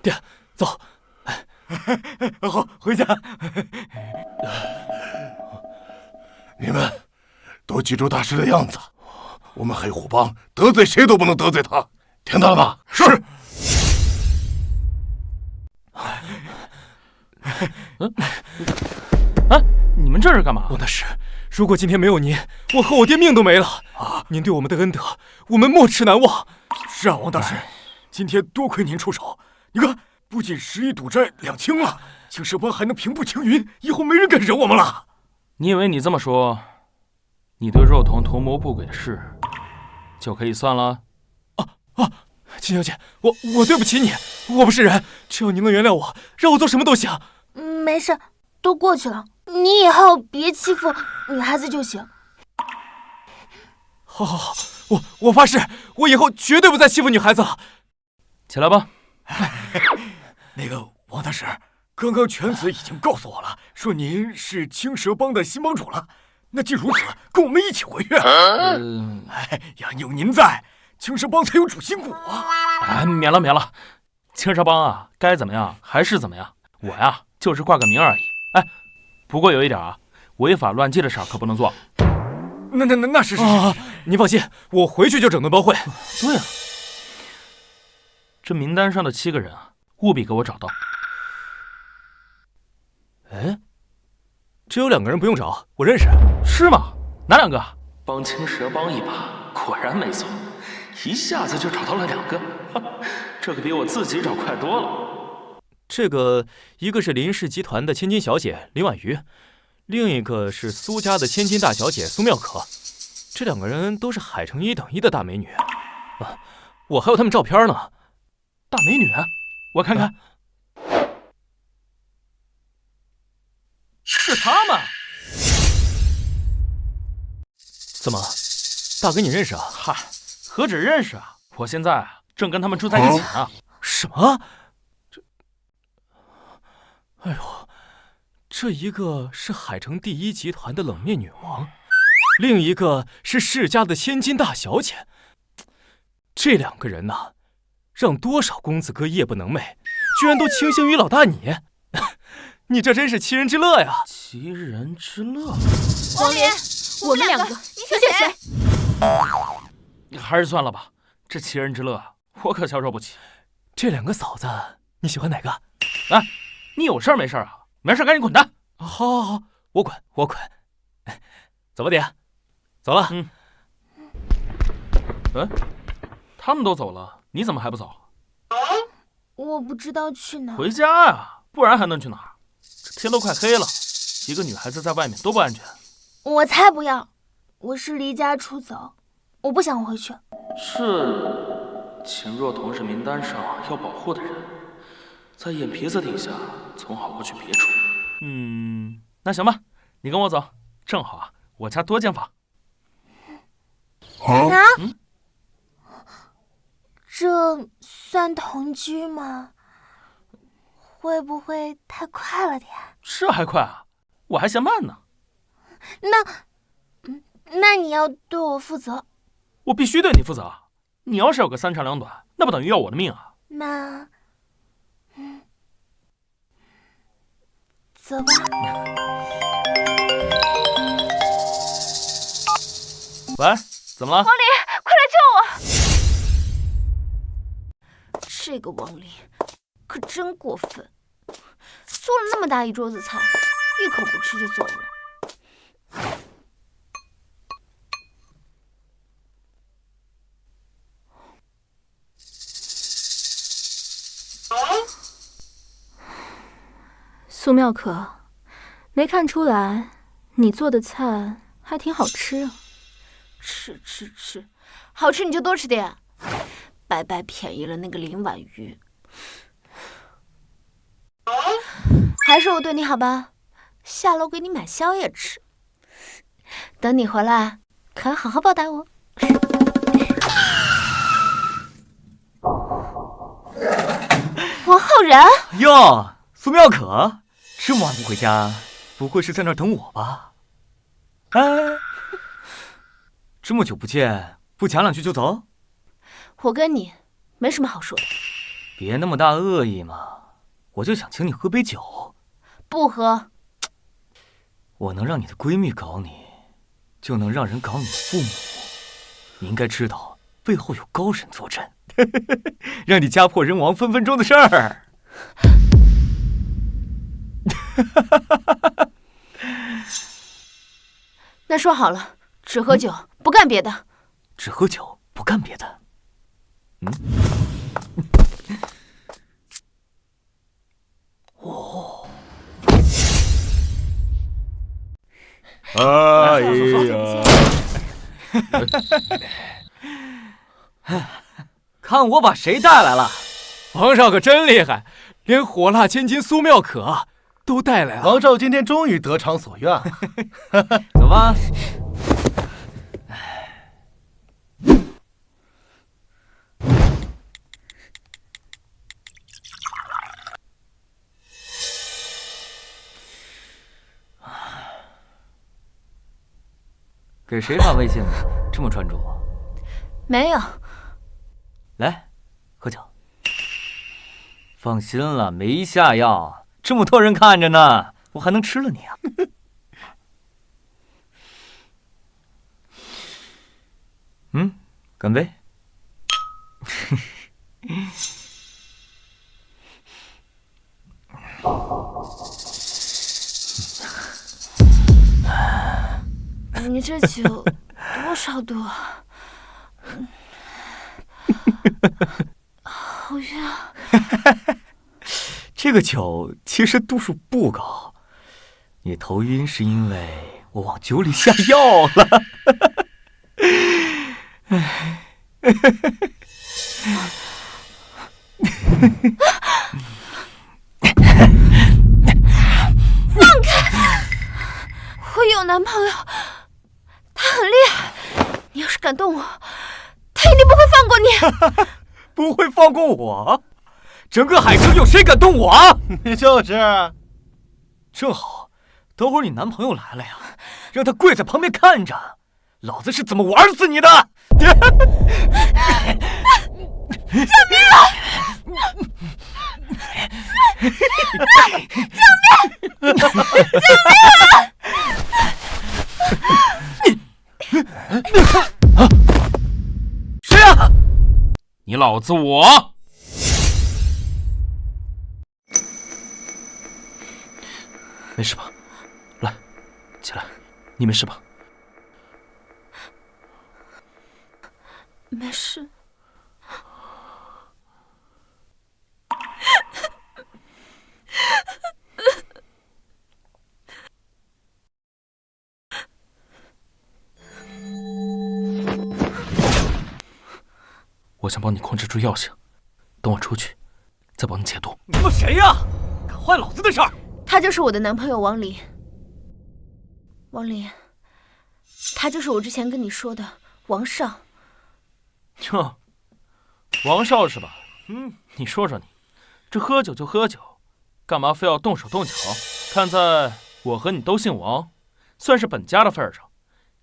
爹，走。好，回家。你们都记住大师的样子，我们黑虎帮得罪谁都不能得罪他，听到了吗？是。哎，你们这是干嘛？王大师，如果今天没有您，我和我爹命都没了。您对我们的恩德，我们没齿难忘。是啊，王大师，今天多亏您出手，你看，不仅10亿赌债2清了，青蛇帮还能平步青云，以后没人敢惹我们了。你以为你这么说，你对肉童图谋不轨的事就可以算了？秦小姐，我对不起你，我不是人，只要您能原谅我，让我做什么都行。没事，都过去了，你以后别欺负女孩子就行。好，我发誓，我以后绝对不再欺负女孩子了。起来吧。那个王大师，刚刚犬子已经告诉我了，说您是青蛇帮的新帮主了。那既如此，跟我们一起回去。呀，有您在，青蛇帮才有主心骨啊！哎，免了，青蛇帮啊，该怎么样还是怎么样。我呀，就是挂个名而已。哎，不过有一点啊，违法乱纪的事可不能做。那是。您放心，我回去就整顿帮会。对啊，这名单上的7个人啊，务必给我找到。哎，这有2个人不用找，我认识。是吗？哪2个？帮青蛇帮一把，果然没错，一下子就找到了2个，这个比我自己找快多了。这个一个是林氏集团的千金小姐林婉瑜，另一个是苏家的千金大小姐苏妙可。这2个人都是海城1等1的大美女我还有她们照片呢。大美女？我看看。是他们。怎么，大哥你认识啊？嗨，何止认识啊！我现在正跟他们住在一起呢。什么？哎呦，这一个是海城第1集团的冷面女王，另一个是世家的千金大小姐。这2个人呐，让多少公子哥夜不能寐，居然都倾心于老大你。你这真是7人之乐呀！ 7人之乐。王林，我们两个，你选谁？还是算了吧，这7人之乐我可消受不起。这2个嫂子，你喜欢哪个？哎，你有事儿没事儿啊？没事赶紧滚蛋！好，我滚。走吧，爹，走了。他们都走了，你怎么还不走？我不知道去哪。回家呀，不然还能去哪儿？这天都快黑了，一个女孩子在外面多不安全。我才不要！我是离家出走，我不想回去。是秦若同事名单上要保护的人，在眼皮子底下总好过去别处。那行吧，你跟我走，正好啊，我家多间房。这算同居吗？会不会太快了点？是还快啊，我还嫌慢呢。那你要对我负责。我必须对你负责。你要是有个3长2短，那不等于要我的命啊？那，走吧。喂，怎么了？王林，快来救我！这个王林可真过分，做了那么大一桌子菜，一口不吃就走了。苏妙可，没看出来你做的菜还挺好吃啊。吃，好吃你就多吃点，白白便宜了那个林婉瑜。还是我对你好吧，下楼给你买宵夜吃，等你回来可好好报答我。王浩然哟，苏妙可，这么晚不回家，不会是在那儿等我吧？哎，这么久不见，不讲2句就走？我跟你没什么好说的。别那么大恶意嘛，我就想请你喝杯酒。不喝。我能让你的闺蜜搞你，就能让人搞你的父母。你应该知道，背后有高人坐镇，让你家破人亡分分钟的事儿。那说好了，只喝酒，不干别的。只喝酒，不干别的。哦。哎呀！看我把谁带来了！王少可真厉害，连火辣千金苏妙可都带来了。王少今天终于得偿所愿了。走吧。给谁发微信呢？这么专注？没有。来，喝酒。放心了，没下药，这么多人看着呢，我还能吃了你啊？干杯！你这酒多少度啊？好晕啊！这个酒其实度数不高，你头晕是因为我往酒里下药了。放开！我有男朋友，他很厉害，你要是敢动我，他一定不会放过你。不会放过我？整个海城有谁敢动我啊？你就是。正好，等会儿你男朋友来了呀，让他跪在旁边看着，老子是怎么玩死你的！救命啊！救命！救命啊！老子我！没事吧？来，起来，你没事吧？没事。我想帮你控制住药性，等我出去，再帮你解毒。你们谁呀？敢坏老子的事儿！他就是我的男朋友王林。王林，他就是我之前跟你说的王少。哼，王少是吧？你说说你，这喝酒就喝酒，干嘛非要动手动脚？看在我和你都姓王，算是本家的份上，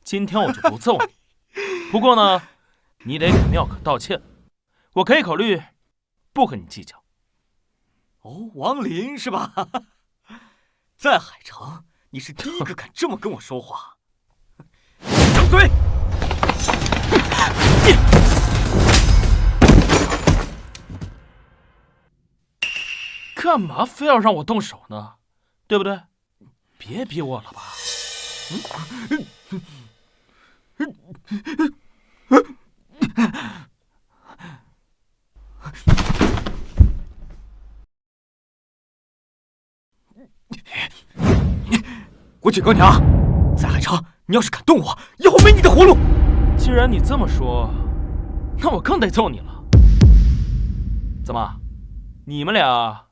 今天我就不揍你。不过呢，你得给妙可道歉。我可以考虑不和你计较。哦，王林是吧？在海城，你是第一个敢这么跟我说话。张嘴！干嘛非要让我动手呢？对不对？别逼我了吧？我警告你啊，在海城，你要是敢动我，以后没你的活路。既然你这么说，那我更得揍你了。怎么，你们俩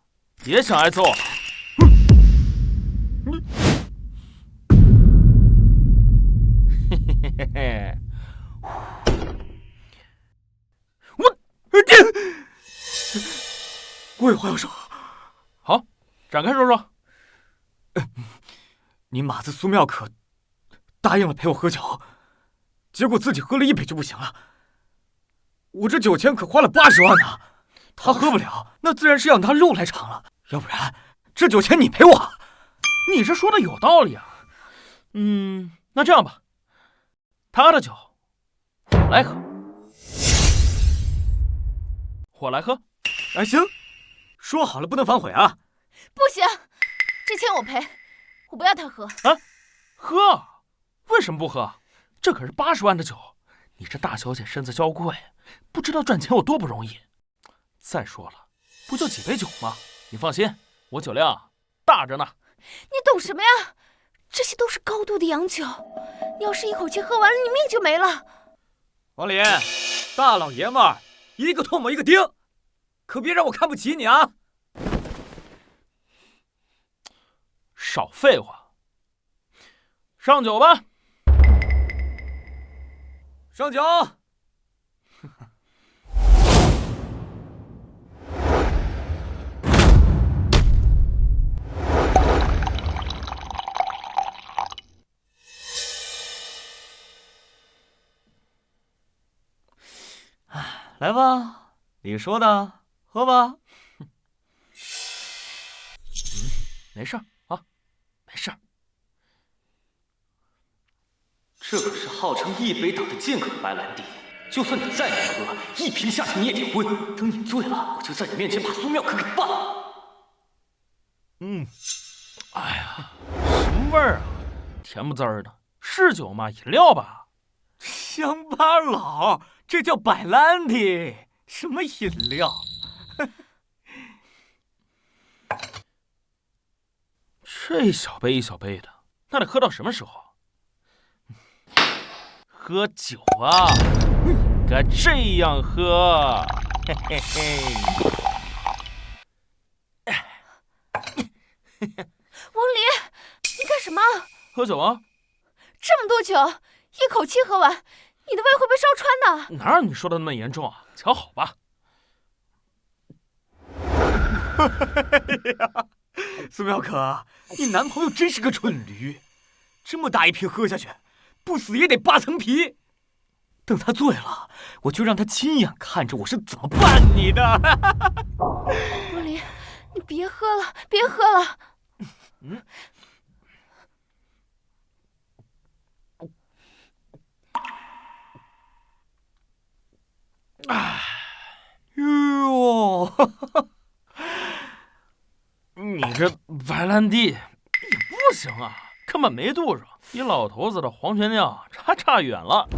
也想挨揍啊？嘿嘿嘿，我有话要说。好，展开说说。你马子苏妙可答应了陪我喝酒，结果自己喝了1杯就不行了。我这酒钱可花了80万呢，他喝不了，那自然是要拿肉来偿了。要不然，这酒钱你赔我。你这说的有道理啊。那这样吧，他的酒我来喝，我来喝。哎，行，说好了不能反悔啊。不行，这钱我赔，我不要他喝。啊，喝？为什么不喝？这可是80万的酒，你这大小姐身子娇贵，不知道赚钱有多不容易。再说了，不就几杯酒吗？你放心，我酒量大着呢。你懂什么呀？这些都是高度的洋酒，你要是一口气喝完了，你命就没了。王林，大老爷们儿，一个唾沫一个钉，可别让我看不起你啊！少废话，上酒吧。上酒。来吧，你说的，喝吧。没事啊，没事。这可是号称1杯倒的健康白兰地，就算你再难喝，1瓶下去你也得昏。等你醉了，我就在你面前把苏妙可给办了。哎呀，什么味儿啊？甜不滋儿的，是酒吗？饮料吧？乡巴佬，这叫白兰地，什么饮料？这一小杯一小杯的，那得喝到什么时候？喝酒啊，应该这样喝。嘿嘿嘿。王林，你干什么？喝酒啊？这么多酒，一口气喝完，你的胃会被烧穿的。哪有你说的那么严重啊？瞧好吧。苏妙可，你男朋友真是个蠢驴，这么大一瓶喝下去，不死也得8层皮。等他醉了，我就让他亲眼看着我是怎么办你的。王林，你别喝了，别喝了。白兰地也不行啊，根本没度上，比老头子的黄泉酿差远了。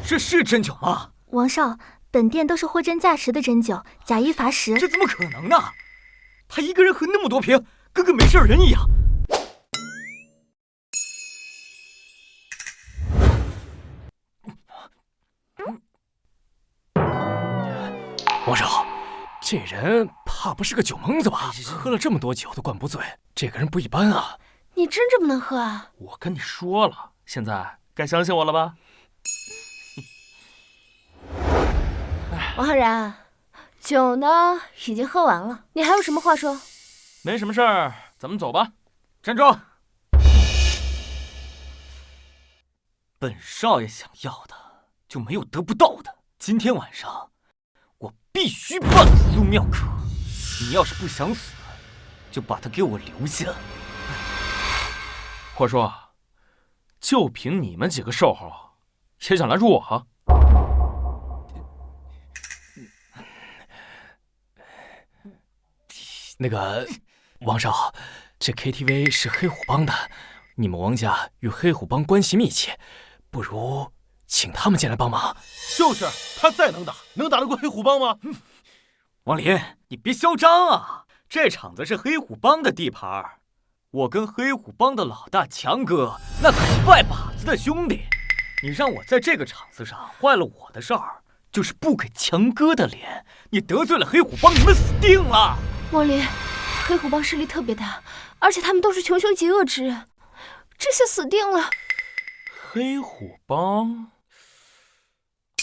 这是真酒吗？王少，本店都是货真价实的真酒，假一罚10。这怎么可能呢？他一个人喝那么多瓶，跟个没事人一样。王少，这人怕不是个酒蒙子吧？喝了这么多酒都灌不醉，这个人不一般啊！你真这么能喝啊？我跟你说了，现在该相信我了吧？王浩然，酒呢已经喝完了，你还有什么话说？没什么事儿，咱们走吧。站住！本少爷想要的就没有得不到的。今天晚上我必须办苏妙可。你要是不想死，就把他给我留下。霍叔，就凭你们几个瘦猴，也想来入我？那个王少，这 KTV 是黑虎帮的，你们王家与黑虎帮关系密切，不如请他们进来帮忙。就是，他再能打，能打得过黑虎帮吗？王林，你别嚣张啊！这场子是黑虎帮的地盘，我跟黑虎帮的老大强哥那可是拜把子的兄弟。你让我在这个场子上坏了我的事儿，就是不给强哥的脸。你得罪了黑虎帮，你们死定了！莫林，黑虎帮势力特别大，而且他们都是穷凶极恶之人，这下死定了。黑虎帮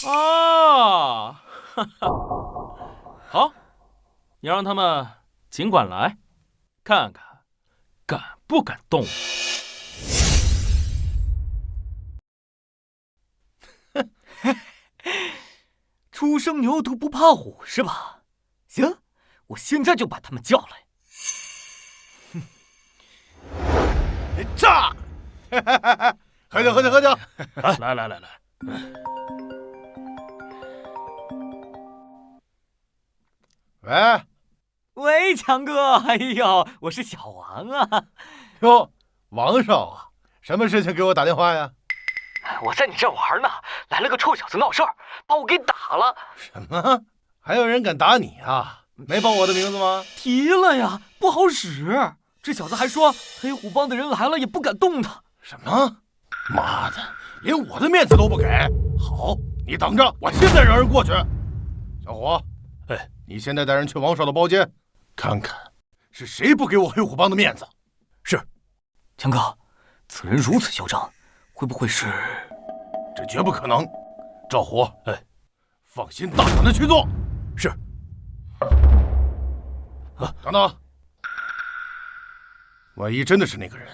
啊，哈哈，好，你让他们尽管来，看看敢不敢动我。初生牛犊不怕虎是吧？行，我现在就把他们叫来。炸！喝酒，喝酒，喝酒！来，喂，喂，强哥，哎呦，我是小王啊。哟，王少啊，什么事情给我打电话呀？我在你这玩呢，来了个臭小子闹事儿，把我给打了。什么？还有人敢打你啊？没报我的名字吗？提了呀，不好使。这小子还说黑虎帮的人来了也不敢动他。什么？妈的，连我的面子都不给！好，你等着，我现在让人过去。小伙，哎，你现在带人去王少的包间，看看是谁不给我黑虎帮的面子。是，强哥，此人如此嚣张，会不会是？这绝不可能。赵虎，哎，放心大胆的去做。是。等等，万一真的是那个人，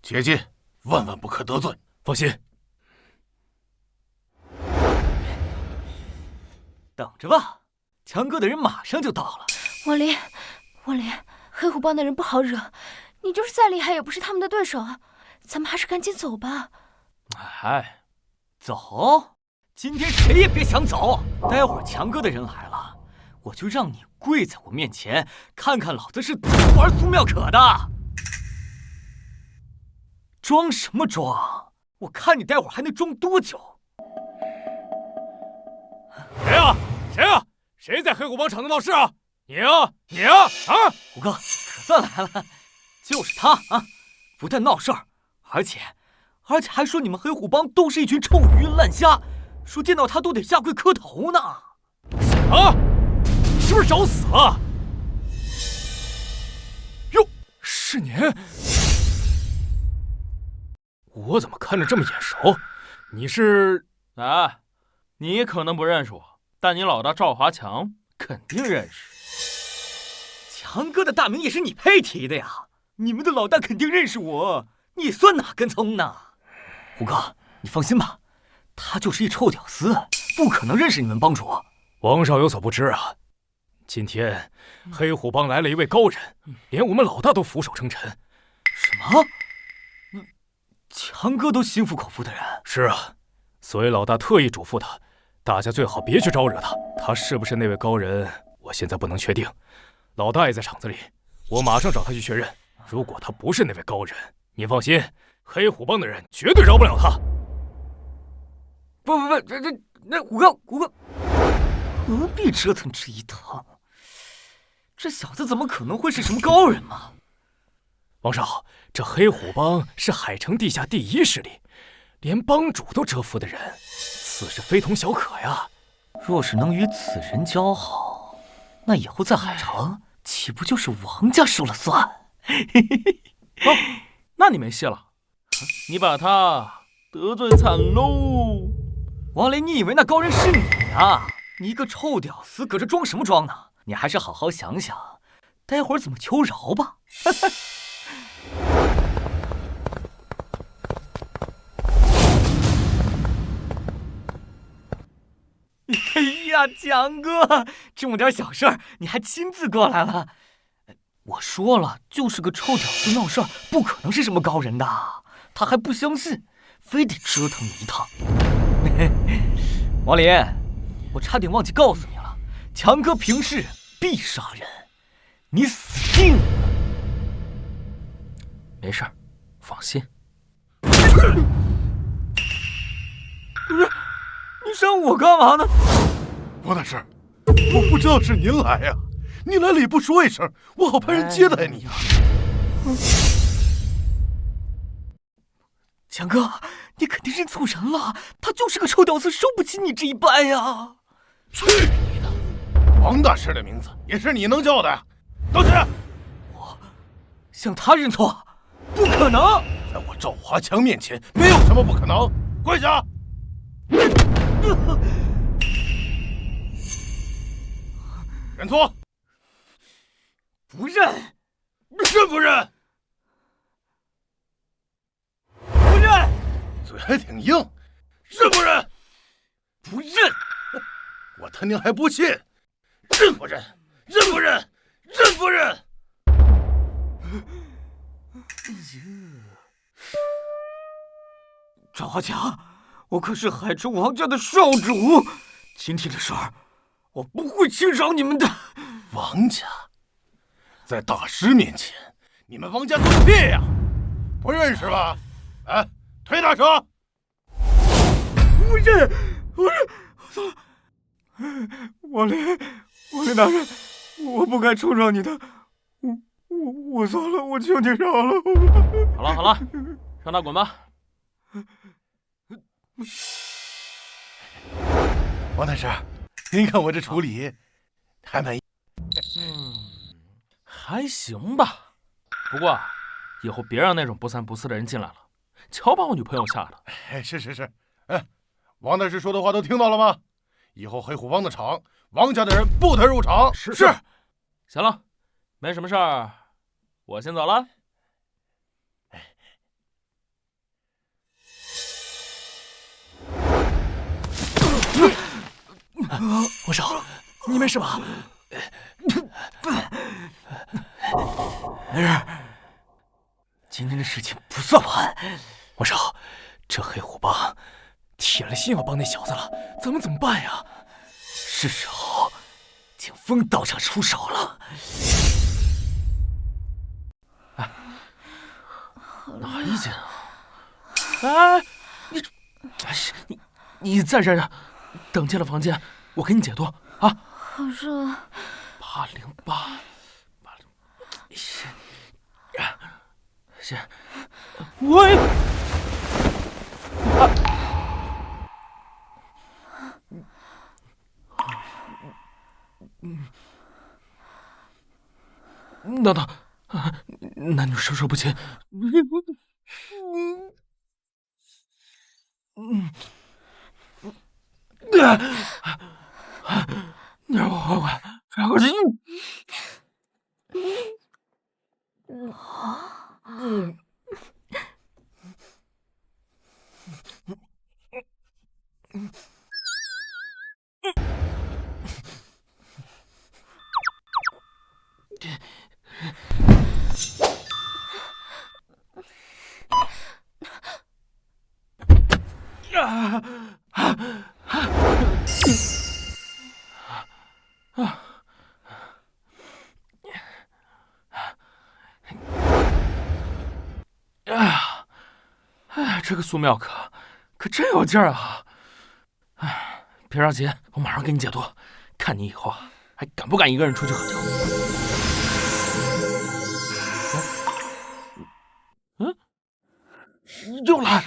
切记万万不可得罪。放心。等着吧，强哥的人马上就到了。王林，黑虎帮的人不好惹，你就是再厉害也不是他们的对手啊！咱们还是赶紧走吧。哎，走，今天谁也别想走。待会儿强哥的人来了，我就让你跪在我面前，看看老子是怎么玩苏妙可的。装什么装？我看你待会儿还能装多久？谁啊？谁在黑虎帮场子闹事啊？你啊！啊！虎哥，可算来了，就是他啊！不但闹事儿，而且还说你们黑虎帮都是一群臭鱼烂虾，说见到他都得下跪磕头呢。什么？你是不是找死了？哟，是您！我怎么看着这么眼熟？你是？哎，你可能不认识我，但你老大赵华强肯定认识。强哥的大名也是你配提的呀！你们的老大肯定认识我，你算哪根葱呢？虎哥，你放心吧，他就是一臭屌丝，不可能认识你们帮主。王少有所不知啊，今天黑虎帮来了一位高人，连我们老大都俯首称臣。什么？强哥都心服口服的人？是啊，所以老大特意嘱咐他，大家最好别去招惹他。他是不是那位高人，我现在不能确定。老大也在厂子里，我马上找他去确认。如果他不是那位高人，您放心，黑虎帮的人绝对饶不了他。不，那虎哥，何必折腾这一趟？这小子怎么可能会是什么高人嘛？王少，这黑虎帮是海城地下第一势力，连帮主都折服的人，此事非同小可呀。若是能与此人交好，那以后在海城岂不就是王家说了算？哦，那你没戏了，你把他得罪惨喽！王林，你以为那高人是你啊？你一个臭屌丝，搁这装什么装呢？你还是好好想想，待会儿怎么求饶吧。哎呀，强哥，这么点小事儿，你还亲自过来了。我说了，就是个臭屌丝闹事儿，不可能是什么高人的。他还不相信，非得折腾你一趟。王林，我差点忘记告诉你了，强哥平时必杀人，你死定了。没事儿，放心。不是，你扇我干嘛呢？王大师，我不知道是您来呀，你来了也不说一声，我好派人接待你呀。强哥，你肯定认错人了，他就是个臭屌丝，受不起你这一拜呀！去你的！王大师的名字也是你能叫的？都起！我向他认错，不可能！在我赵华强面前，没有什么不可能。跪下！认错！不认！认不认？不认！嘴还挺硬，认不认？不认！我他娘还不信！认不认？认不认？认不认？赵华强，我可是海城王家的少主，今天的事儿，我不会轻饶你们的。王家，在大师面前，你们王家做屁呀！不认识吧？哎，推大蛇！不认，不认，算了。王林大人，我不该冲撞你的，我错了，我求你饶了我。好了，让他滚吧。王大师，您看我这处理还满意？还行吧。不过以后别让那种不三不四的人进来了，瞧把我女朋友吓的。哎，是，哎，王大师说的话都听到了吗？以后黑虎帮的场，王家的人不得入场。是。行了，没什么事儿，我先走了。王少，你没事吧？没事，今天的事情不算完。王少，这黑虎帮铁了心要帮那小子了，咱们怎么办呀？是时候请风道长出手了。哪一间啊？哎，你再忍忍，等进了房间，我给你解毒啊。好热。808，行，喂。等等，男女授受不亲。你让我缓缓，然后这个苏妙可真有劲儿啊！别着急，我马上给你解毒，看你以后还敢不敢一个人出去喝酒？又来，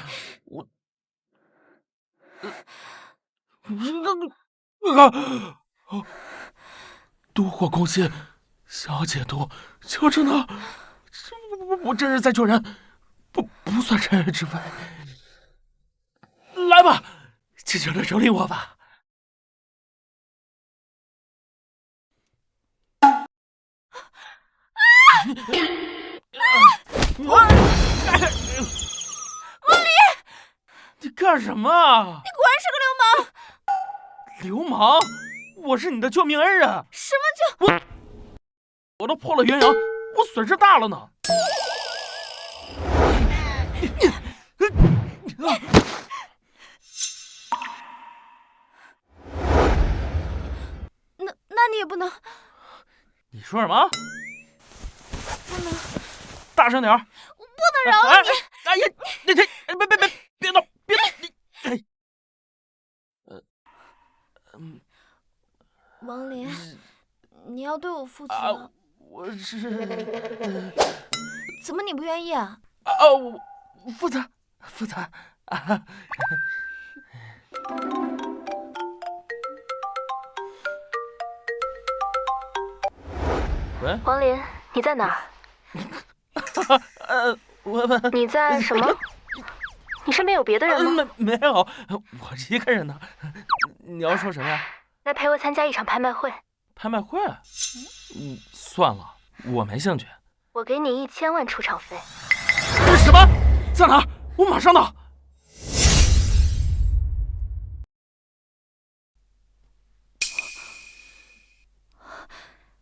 毒火攻心，小解毒，就这呢。我这是在救人，不算趁人之危。来吧，尽情的蹂躏我吧。王离，你干什么？你果然是个流氓！我是你的救命恩人。什么救？我都破了元阳，我损失大了呢。那你也不能。你说什么？不能。大声点！我不能饶了你！哎呀，你别闹！王林，你要对我负责。我是……怎么你不愿意啊？我负责。喂，王林，你在哪儿？你在什么？你身边有别的人吗？没有，我一个人呢。你要说什么呀？来陪我参加一场拍卖会。拍卖会？算了，我没兴趣。我给你1000万出场费。什么？在哪儿？我马上到。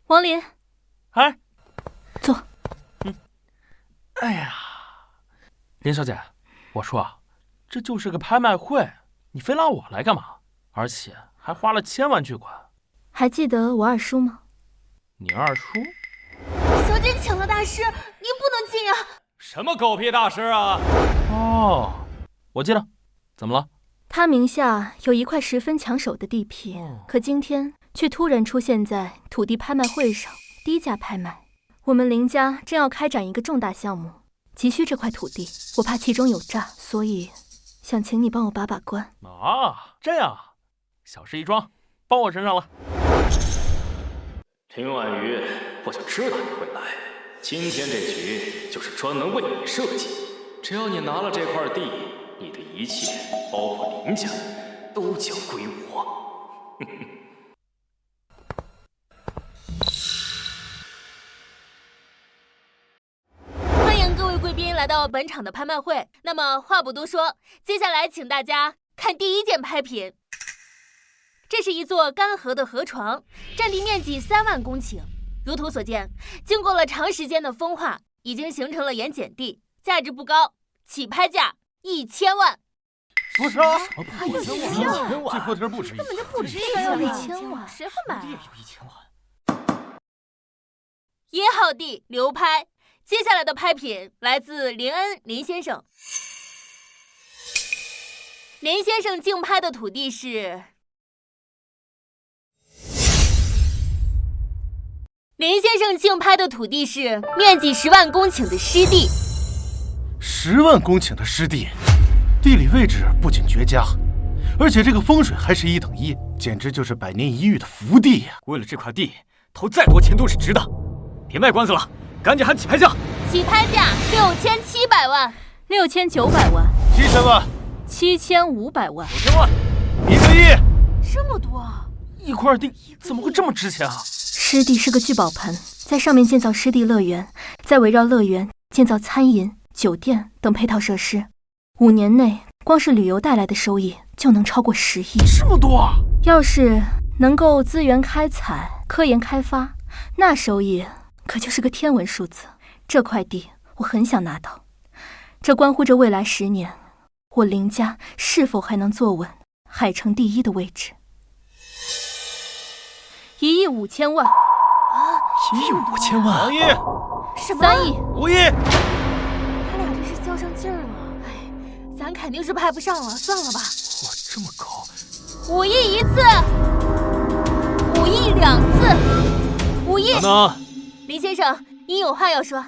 王林，哎，坐。哎呀，林小姐，我说，这就是个拍卖会，你非拉我来干嘛？而且还花了1000万巨款。还记得我二叔吗？你二叔？小姐请了大师，您不能进啊！什么狗屁大师啊！哦，我记得。怎么了？他名下有一块十分抢手的地皮，可今天却突然出现在土地拍卖会上，低价拍卖。我们林家正要开展一个重大项目，急需这块土地，我怕其中有诈，所以想请你帮我把把关。这样啊，小事一桩，包我身上了。林婉瑜，我就知道你会来。今天这局就是专门为你设计。只要你拿了这块地，你的一切，包括林家，都将归我。欢迎各位贵宾来到本场的拍卖会。那么话不多说，接下来请大家看第一件拍品。这是一座干涸的河床，占地面积3万公顷。如图所见，经过了长时间的风化，已经形成了盐碱地，价值不高，起拍价1000万。不是啊，还有1000万，这破地不值，根本就不值1000万，谁会买啊？有1000万。1号地流拍。接下来的拍品来自林恩林先生。林先生竞拍的土地是面积10万公顷的湿地。10万公顷的湿地，地理位置不仅绝佳，而且这个风水还是1等1，简直就是100年一遇的福地呀！为了这块地，投再多钱都是值的。别卖关子了，赶紧喊起拍价！起拍价6700万，6900万，7000万，7500万，5000万，1个亿，这么多啊！一块地怎么会这么值钱啊？湿地是个聚宝盆，在上面建造湿地乐园，再围绕乐园建造餐饮、酒店等配套设施。5年内，光是旅游带来的收益就能超过10亿。这么多啊！要是能够资源开采、科研开发，那收益可就是个天文数字。这块地我很想拿到，这关乎着未来10年，我林家是否还能坐稳海城第1的位置。1亿5000万，1亿5000万，2亿，3亿，5亿，他俩这是交肯定是拍不上了，算了吧。哇，这么高！5亿1次，5亿2次，5亿。等等，林先生，您有话要说。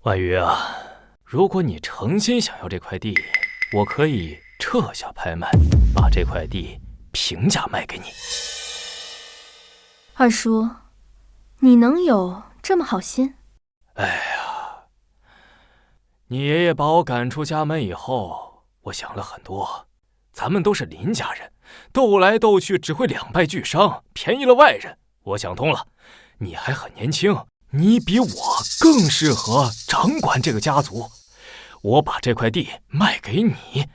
婉瑜啊，如果你诚心想要这块地，我可以撤下拍卖，把这块地平价卖给你。二叔，你能有这么好心？哎呀，你爷爷把我赶出家门以后，我想了很多。咱们都是林家人，斗来斗去只会两败俱伤，便宜了外人。我想通了，你还很年轻，你比我更适合掌管这个家族。我把这块地卖给你，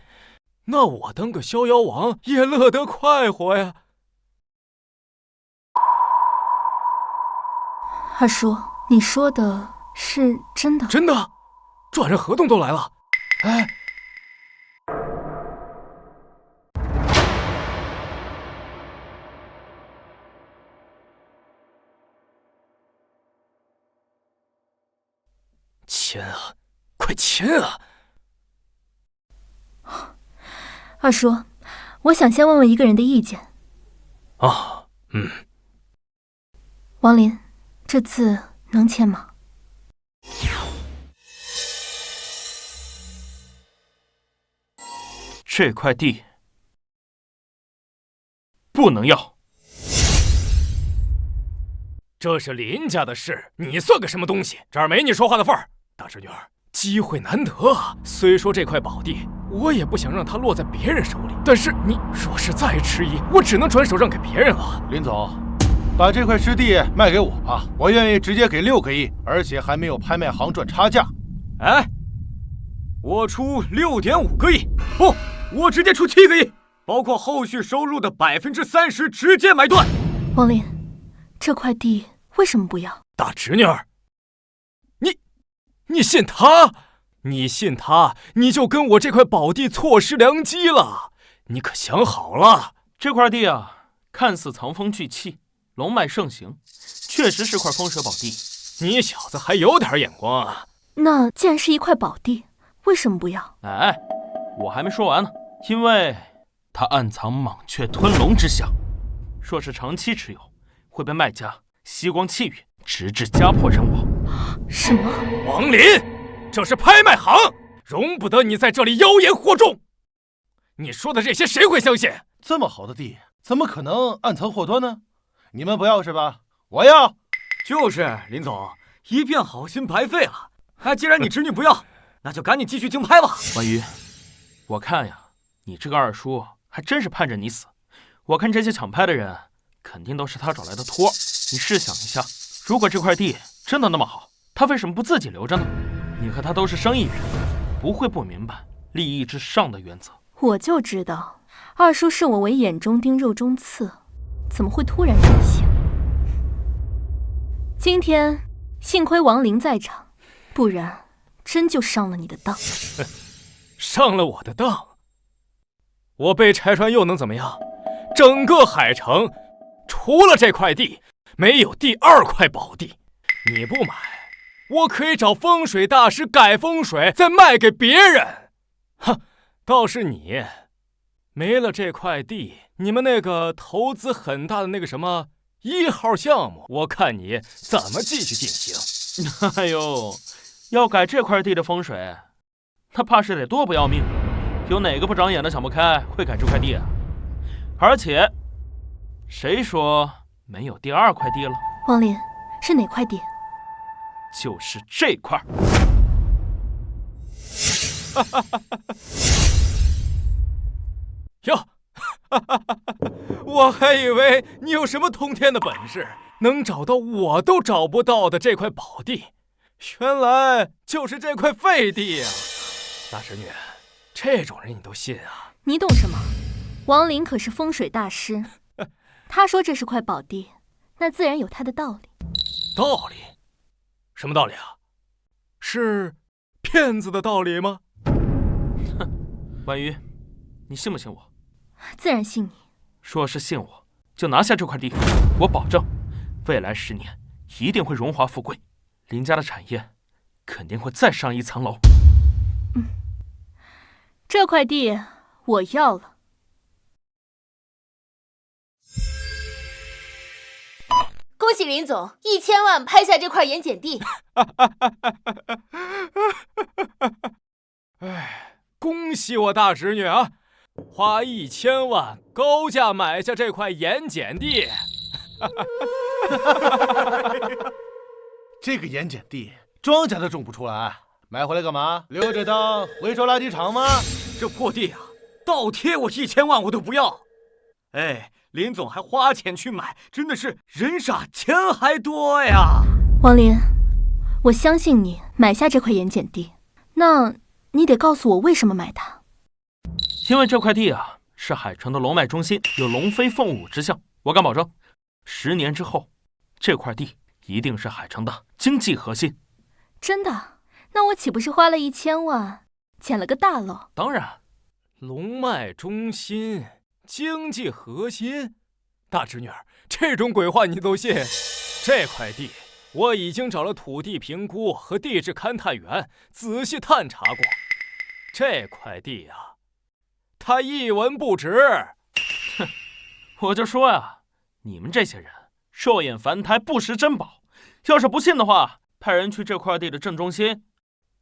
那我当个逍遥王也乐得快活呀。二叔，你说的是真的？真的，转让合同都来了。哎，签啊，快签啊！二叔，我想先问问一个人的意见。啊，王林，这次能签吗？这块地不能要。这是林家的事，你算个什么东西？这儿没你说话的份儿。大侄女儿，机会难得啊！虽说这块宝地，我也不想让它落在别人手里，但是你若是再迟疑，我只能转手让给别人了。林总，把这块湿地卖给我吧，我愿意直接给6个亿，而且还没有拍卖行赚差价。哎，我出6.5个亿，不，我直接出7个亿，包括后续收入的30%，直接买断。王林，这块地为什么不要？大侄女儿，你信他？你信他，你就跟我这块宝地错失良机了。你可想好了？这块地啊，看似藏风聚气，龙脉盛行，确实是块风水宝地。你小子还有点眼光啊！那既然是一块宝地，为什么不要？哎，我还没说完呢。因为它暗藏蟒雀吞龙之象，若是长期持有，会被卖家吸光气运，直至家破人亡。什么？王林，这是拍卖行，容不得你在这里妖言惑众。你说的这些谁会相信？这么好的地，怎么可能暗藏祸端呢？你们不要是吧？我要。就是林总，一片好心白费了。既然你侄女不要，那就赶紧继续竞拍吧。婉瑜，我看呀，你这个二叔还真是盼着你死。我看这些抢拍的人，肯定都是他找来的托。你试想一下，如果这块地真的那么好，他为什么不自己留着呢？你和他都是生意人，不会不明白利益至上的原则。我就知道，二叔视我为眼中钉、肉中刺，怎么会突然转性？今天幸亏王林在场，不然真就上了你的当。上了我的当？我被拆穿又能怎么样？整个海城，除了这块地，没有第2块宝地。你不买，我可以找风水大师改风水，再卖给别人。哼，倒是你，没了这块地，你们那个投资很大的那个什么1号项目，我看你怎么继续进行。哎呦，要改这块地的风水，那怕是得多不要命。有哪个不长眼的想不开会改这块地啊？而且，谁说没有第2块地了？王林，是哪块地？就是这块。哟，我还以为你有什么通天的本事，能找到我都找不到的这块宝地，原来就是这块废地啊！大侄女，这种人你都信啊？你懂什么？王林可是风水大师，他说这是块宝地，那自然有他的道理。道理？什么道理啊？是骗子的道理吗？哼，婉瑜，你信不信我？自然信你。若是信我，就拿下这块地，我保证，未来10年一定会荣华富贵，林家的产业肯定会再上一层楼。这块地我要了。恭喜林总，1000万拍下这块盐碱地。哎，恭喜我大侄女啊！花1000万高价买下这块盐碱地。这个盐碱地，庄稼都种不出来，买回来干嘛？留着当回收垃圾场吗？这破地啊，倒贴我1000万我都不要。哎，林总还花钱去买，真的是人傻钱还多呀！王林，我相信你买下这块盐碱地，那你得告诉我为什么买它。因为这块地啊，是海城的龙脉中心，有龙飞凤舞之象。我敢保证，10年之后，这块地一定是海城的经济核心。真的？那我岂不是花了1000万捡了个大漏？当然，龙脉中心，经济核心。大侄女儿，这种鬼话你都信？这块地我已经找了土地评估和地质勘探员仔细探查过，这块地啊，它一文不值。哼，我就说呀，你们这些人肉眼凡胎，不识珍宝。要是不信的话，派人去这块地的正中心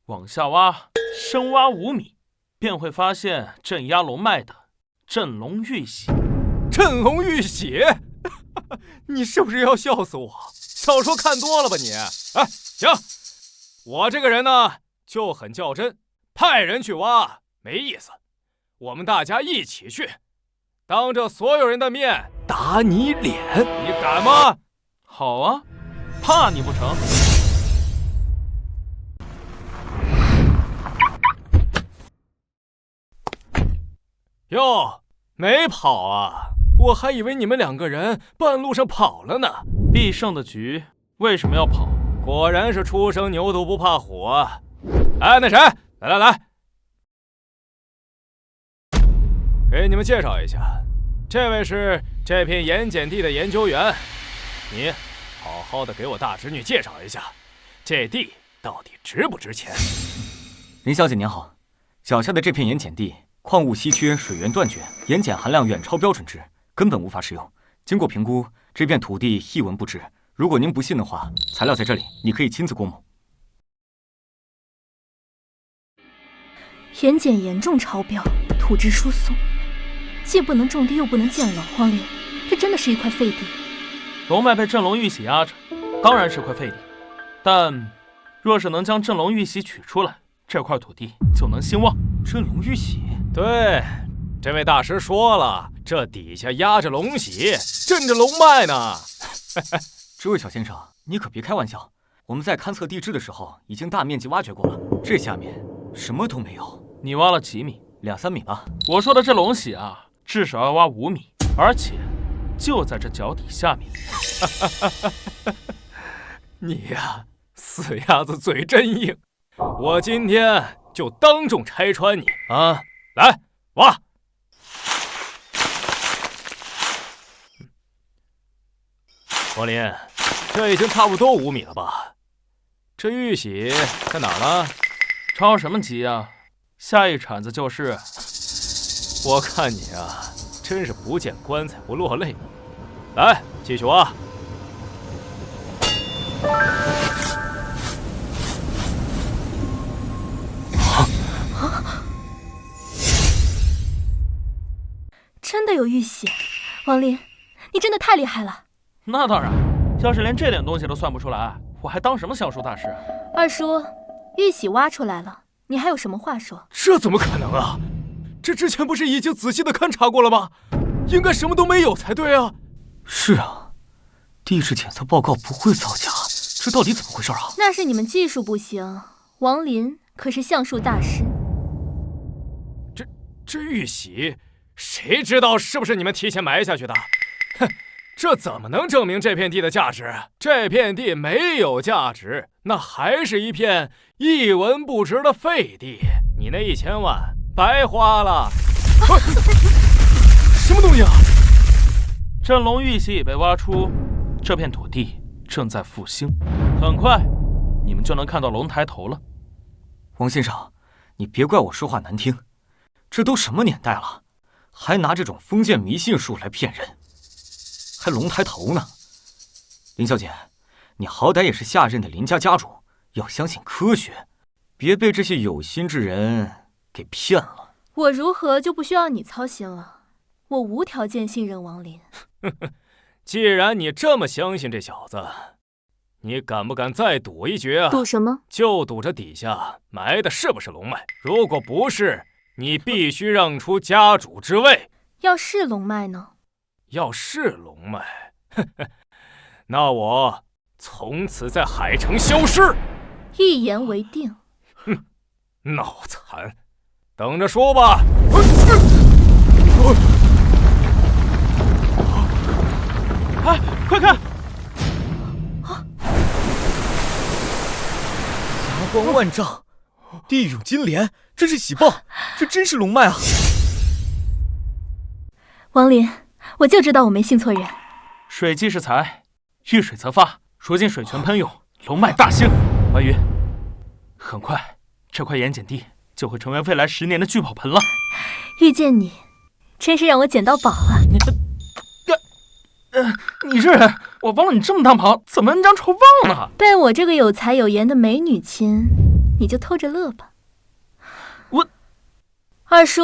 往下挖，深挖5米，便会发现镇压龙脉的镇龙玉玺。镇龙玉玺？你是不是要笑死我？小说看多了吧你？哎，行，我这个人呢就很较真，派人去挖没意思，我们大家一起去，当着所有人的面打你脸，你敢吗？好啊，怕你不成？哟，没跑啊？我还以为你们2个人半路上跑了呢。必胜的局为什么要跑？果然是初生牛犊不怕虎啊！哎，那谁，来，给你们介绍一下，这位是这片盐碱地的研究员，你好好的给我大侄女介绍一下，这地到底值不值钱？林小姐您好，脚下的这片盐碱地，矿物稀缺，水源断绝，盐碱含量远超标准值，根本无法使用。经过评估，这片土地一文不值。如果您不信的话，材料在这里，你可以亲自过目。盐碱严重超标，土质疏松，既不能种地又不能建楼。王林，这真的是一块废地。龙脉被镇龙玉玺压着，当然是块废地。但若是能将镇龙玉玺取出来，这块土地就能兴旺。镇龙玉玺？对，这位大师说了，这底下压着龙玺，镇着龙脉呢。这位小先生，你可别开玩笑。我们在勘测地质的时候，已经大面积挖掘过了，这下面什么都没有。你挖了几米？2、3米吧。我说的这龙玺啊，至少要挖5米，而且就在这脚底下面。你呀，死鸭子嘴真硬，我今天就当众拆穿你啊！来，挖！王林，这已经差不多5米了吧？这玉玺在哪儿呢？着什么急啊？下一铲子就是。我看你啊，真是不见棺材不落泪。来，继续挖。真的有玉玺，王林，你真的太厉害了。那当然，要是连这点东西都算不出来，我还当什么相术大师啊？二叔，玉玺挖出来了，你还有什么话说？这怎么可能啊？这之前不是已经仔细的勘察过了吗？应该什么都没有才对啊。是啊，地质检测报告不会造假，这到底怎么回事啊？那是你们技术不行，王林可是相术大师。这玉玺，谁知道是不是你们提前埋下去的？哼，这怎么能证明这片地的价值？这片地没有价值，那还是一片一文不值的废地。你那1000万白花了。什么东西啊？镇龙玉玺已被挖出，这片土地正在复兴，很快你们就能看到龙抬头了。王先生，你别怪我说话难听，这都什么年代了，还拿这种封建迷信术来骗人，还龙抬头呢。林小姐，你好歹也是下任的林家家主，要相信科学，别被这些有心之人给骗了。我如何就不需要你操心了？我无条件信任王林。既然你这么相信这小子，你敢不敢再赌一局啊？赌什么？就赌这底下埋的是不是龙脉。如果不是，你必须让出家主之位。要是龙脉呢？要是龙脉，那我从此在海城消失。一言为定。哼，脑残，等着说吧。哎，快看！霞光万丈，地涌金莲，真是喜报！这真是龙脉啊！王林，我就知道我没信错人。水积是财，遇水则发，如今水泉喷涌，龙脉大兴。婉瑜，很快这块盐碱地就会成为未来10年的聚宝盆了。遇见你，真是让我捡到宝啊！你这人，我帮了你这么大忙，怎么恩将仇报呢？被我这个有才有颜的美女亲，你就偷着乐吧。我，二叔，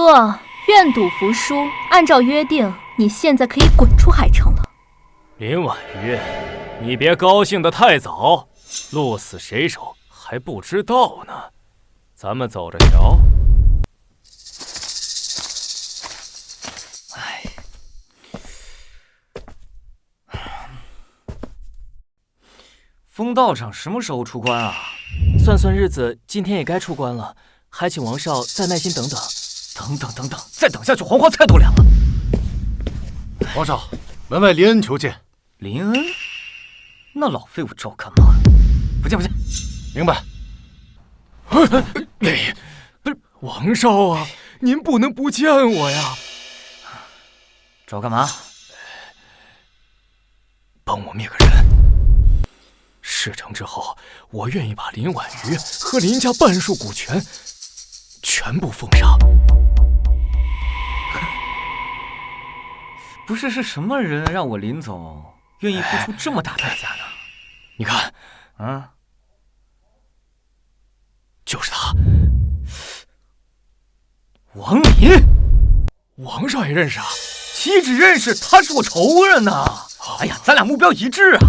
愿赌服输，按照约定，你现在可以滚出海城了。林婉瑜，你别高兴得太早，鹿死谁手还不知道呢，咱们走着瞧。风道长什么时候出关啊？算算日子，今天也该出关了，还请王少再耐心等等。等等，再等下去黄花菜都凉了。王少，门外林恩求见。林恩？那老废物找干嘛？不见。明白。不是王少啊，您不能不见我呀！找干嘛？帮我灭个人。事成之后，我愿意把林婉瑜和林家半数股权全部奉上。不是什么人让我林总愿意付出这么大代价呢？你看，就是他，王林。王少也认识啊？岂止认识，他是我仇人呐！哎呀，咱俩目标一致啊！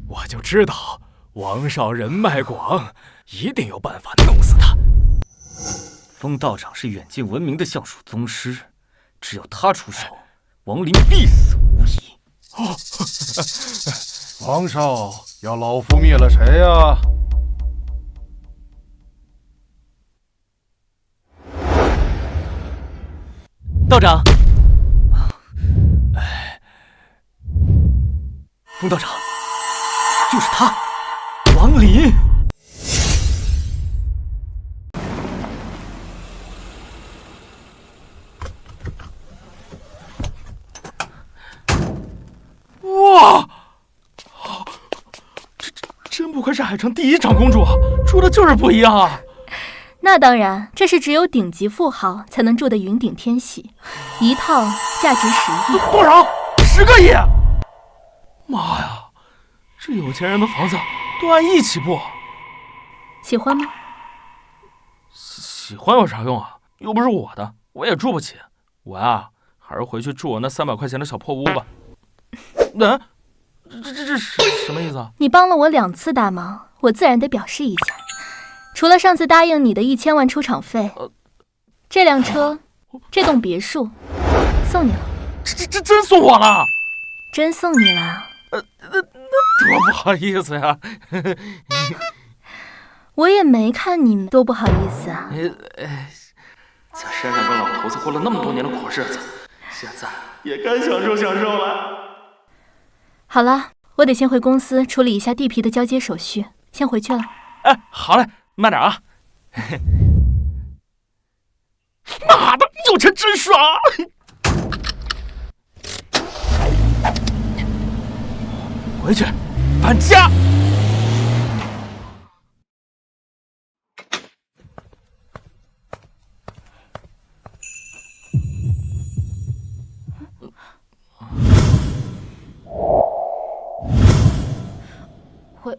我就知道王少人脉广，一定有办法弄死他。风道长是远近闻名的橡树宗师，只有他出手，王林必死无疑。王少要老夫灭了谁呀？道长，风道长，就是他，王林。哇，这真不愧是海城第一长公主，住的就是不一样啊！那当然，这是只有顶级富豪才能住的云顶天喜，一套价值10亿。多少？10个亿！妈呀，这有钱人的房子都按亿起步。喜欢吗？喜欢有啥用啊？又不是我的，我也住不起。我呀，还是回去住我那300块钱的小破屋吧。这什么意思啊？你帮了我2次大忙，我自然得表示一下。除了上次答应你的1000万出场费，这辆车、这栋别墅送你了。这真送我了？真送你了？那多不好意思呀！我也没看你多不好意思啊。在山上跟老头子过了那么多年的苦日子，现在也该享受享受了。好了，我得先回公司处理一下地皮的交接手续，先回去了。哎，好嘞，慢点啊！妈的，有钱真爽！回去搬家。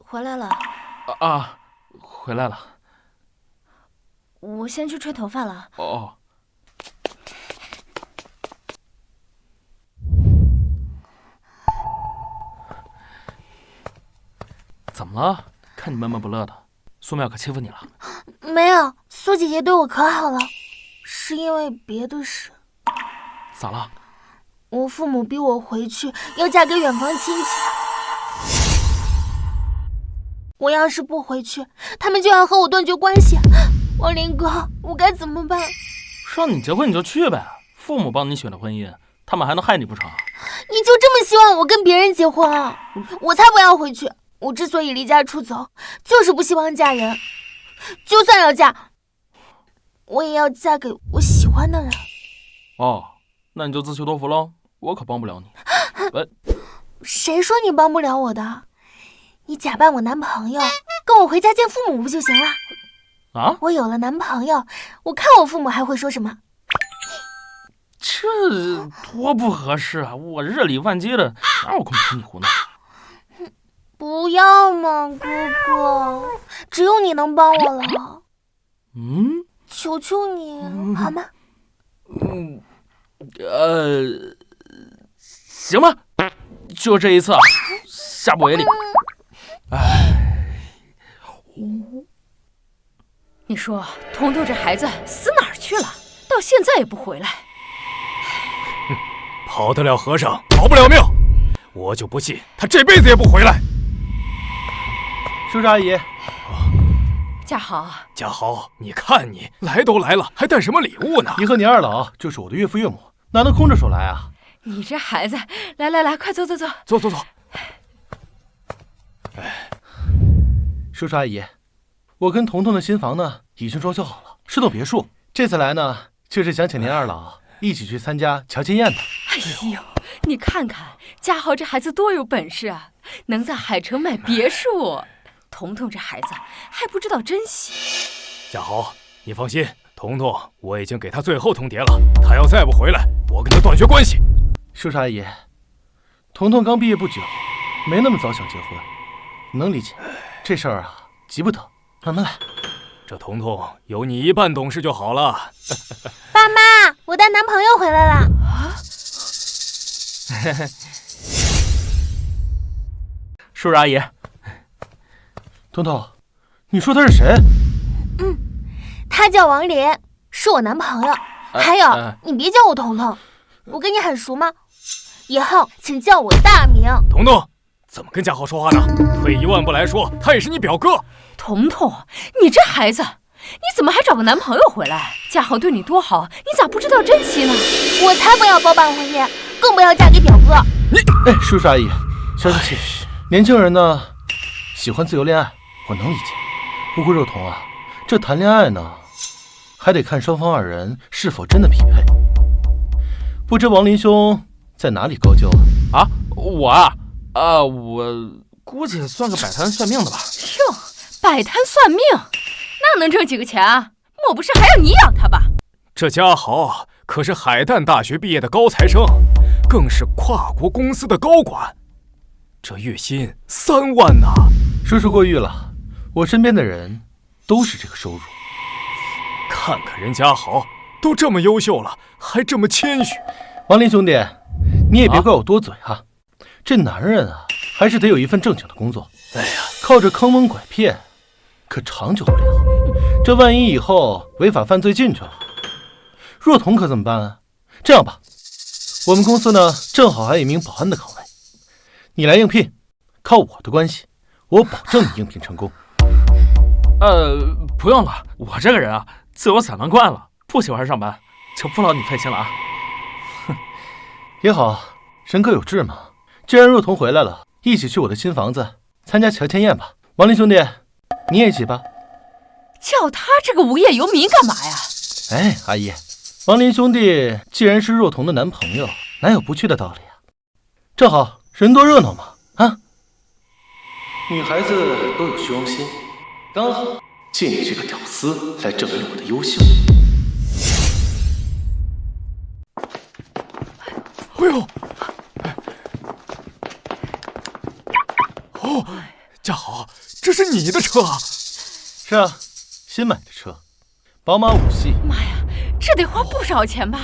回来了。回来了。我先去吹头发了。哦。怎么了？看你闷闷不乐的，苏妙可欺负你了？没有，苏姐姐对我可好了，是因为别的事。咋了？我父母逼我回去，要嫁给远房亲戚。我要是不回去，他们就要和我断绝关系。王林哥，我该怎么办？让你结婚你就去呗，父母帮你选的婚姻，他们还能害你不成？你就这么希望我跟别人结婚啊？我才不要回去！我之所以离家出走，就是不希望嫁人。就算要嫁，我也要嫁给我喜欢的人。哦，那你就自求多福喽，我可帮不了你。谁说你帮不了我的？你假扮我男朋友，跟我回家见父母不就行了？啊？我有了男朋友，我看我父母还会说什么？这多不合适啊！我日理万机的，哪有空陪你胡闹？不要嘛，哥哥，只有你能帮我了。求求你，好吗？行吧，就这一次，下不为例。你说彤彤这孩子死哪儿去了？到现在也不回来。跑得了和尚跑不了庙，我就不信他这辈子也不回来。叔叔阿姨，家豪，家豪，你看你来都来了，还带什么礼物呢？你和你二老就是我的岳父岳母，哪能空着手来啊？你这孩子，来，快坐。坐。叔叔阿姨，我跟彤彤的新房呢已经装修好了，是栋别墅。这次来呢，就是想请您二老一起去参加乔迁宴的。哎呦，你看看家豪这孩子多有本事啊，能在海城买别墅。彤彤这孩子还不知道珍惜。家豪，你放心，彤彤我已经给他最后通牒了，他要再不回来，我跟他断绝关系。叔叔阿姨，彤彤刚毕业不久，没那么早想结婚，能理解。这事儿啊，急不得，慢慢来。这彤彤有你一半懂事就好了。爸妈，我带男朋友回来了。叔叔阿姨，彤彤，你说他是谁？他叫王林，是我男朋友。还有，你别叫我彤彤，我跟你很熟吗？以后请叫我大名。彤彤，怎么跟家豪说话呢？退一万步来说，他也是你表哥。彤彤，你这孩子，你怎么还找个男朋友回来？家豪对你多好，你咋不知道珍惜呢？我才不要包办婚姻，更不要嫁给表哥。叔叔阿姨，消消气。年轻人呢，喜欢自由恋爱，我能理解。不过若彤啊，这谈恋爱呢，还得看双方二人是否真的匹配。不知王林兄在哪里高就啊？我估计算个摆摊算命的吧。哟，摆摊算命，那能挣几个钱啊？莫不是还要你养他吧？这家豪可是海淀大学毕业的高材生，更是跨国公司的高管，这月薪3万呢。叔叔过誉了，我身边的人都是这个收入。看看人家豪都这么优秀了，还这么谦虚。王林兄弟，你也别怪我多嘴啊。这男人啊，还是得有一份正经的工作。哎呀，靠着坑蒙拐骗，可长久不了。这万一以后违法犯罪进去了，若彤可怎么办啊？这样吧，我们公司呢正好还有一名保安的岗位，你来应聘，靠我的关系，我保证你应聘成功。不用了，我这个人啊，自由散漫惯了，不喜欢上班，就不劳你费心了啊。哼，也好，人各有志嘛。既然若彤回来了，一起去我的新房子参加乔迁宴吧。王林兄弟，你也一起吧。叫他这个无业游民干嘛呀？哎，阿姨，王林兄弟既然是若彤的男朋友，哪有不去的道理啊？正好人多热闹嘛，啊！女孩子都有虚荣心，刚好借你这个屌丝来证明我的优秀。哎呦！哦，家豪，是你的车？是啊，新买的车，宝马5系。妈呀，这得花不少钱吧？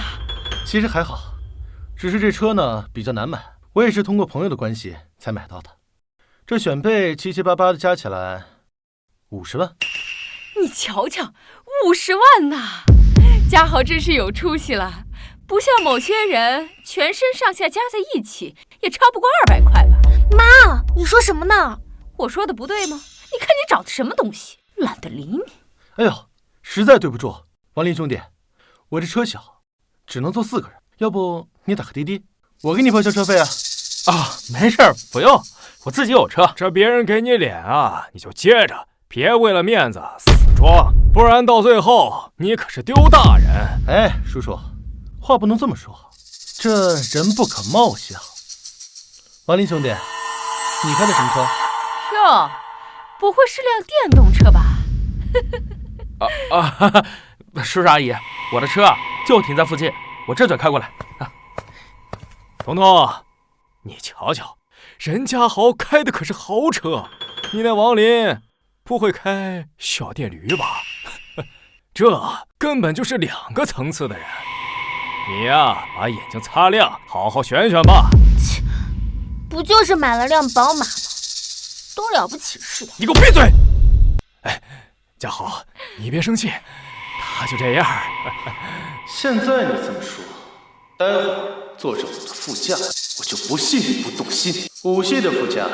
其实还好，只是这车呢比较难买，我也是通过朋友的关系才买到的。这选配七七八八的加起来50万。你瞧瞧，50万呐！嘉豪真是有出息了，不像某些人全身上下加在一起也超不过200块吧？妈，你说什么呢？我说的不对吗？你看你找的什么东西，懒得理你。哎呦，实在对不住，王林兄弟，我这车小，只能坐4个人，要不你打个滴滴，我给你报销车费啊。啊，没事儿，不用，我自己有车。这别人给你脸啊，你就接着，别为了面子死装，不然到最后你可是丢大人。哎，叔叔，话不能这么说，这人不可貌相。王林兄弟，你开的什么车？哟，不会是辆电动车吧？叔叔阿姨，我的车就停在附近，我这就开过来。彤彤，你瞧瞧，人家豪开的可是豪车，你那王林不会开小电驴吧？这根本就是2个层次的人。你呀，把眼睛擦亮，好好选选吧。切，不就是买了辆宝马吗？多了不起似的。你给我闭嘴！哎，嘉豪，你别生气，他就这样。现在你这么说，待会儿坐着我的副驾，我就不信你不动心。5系的副驾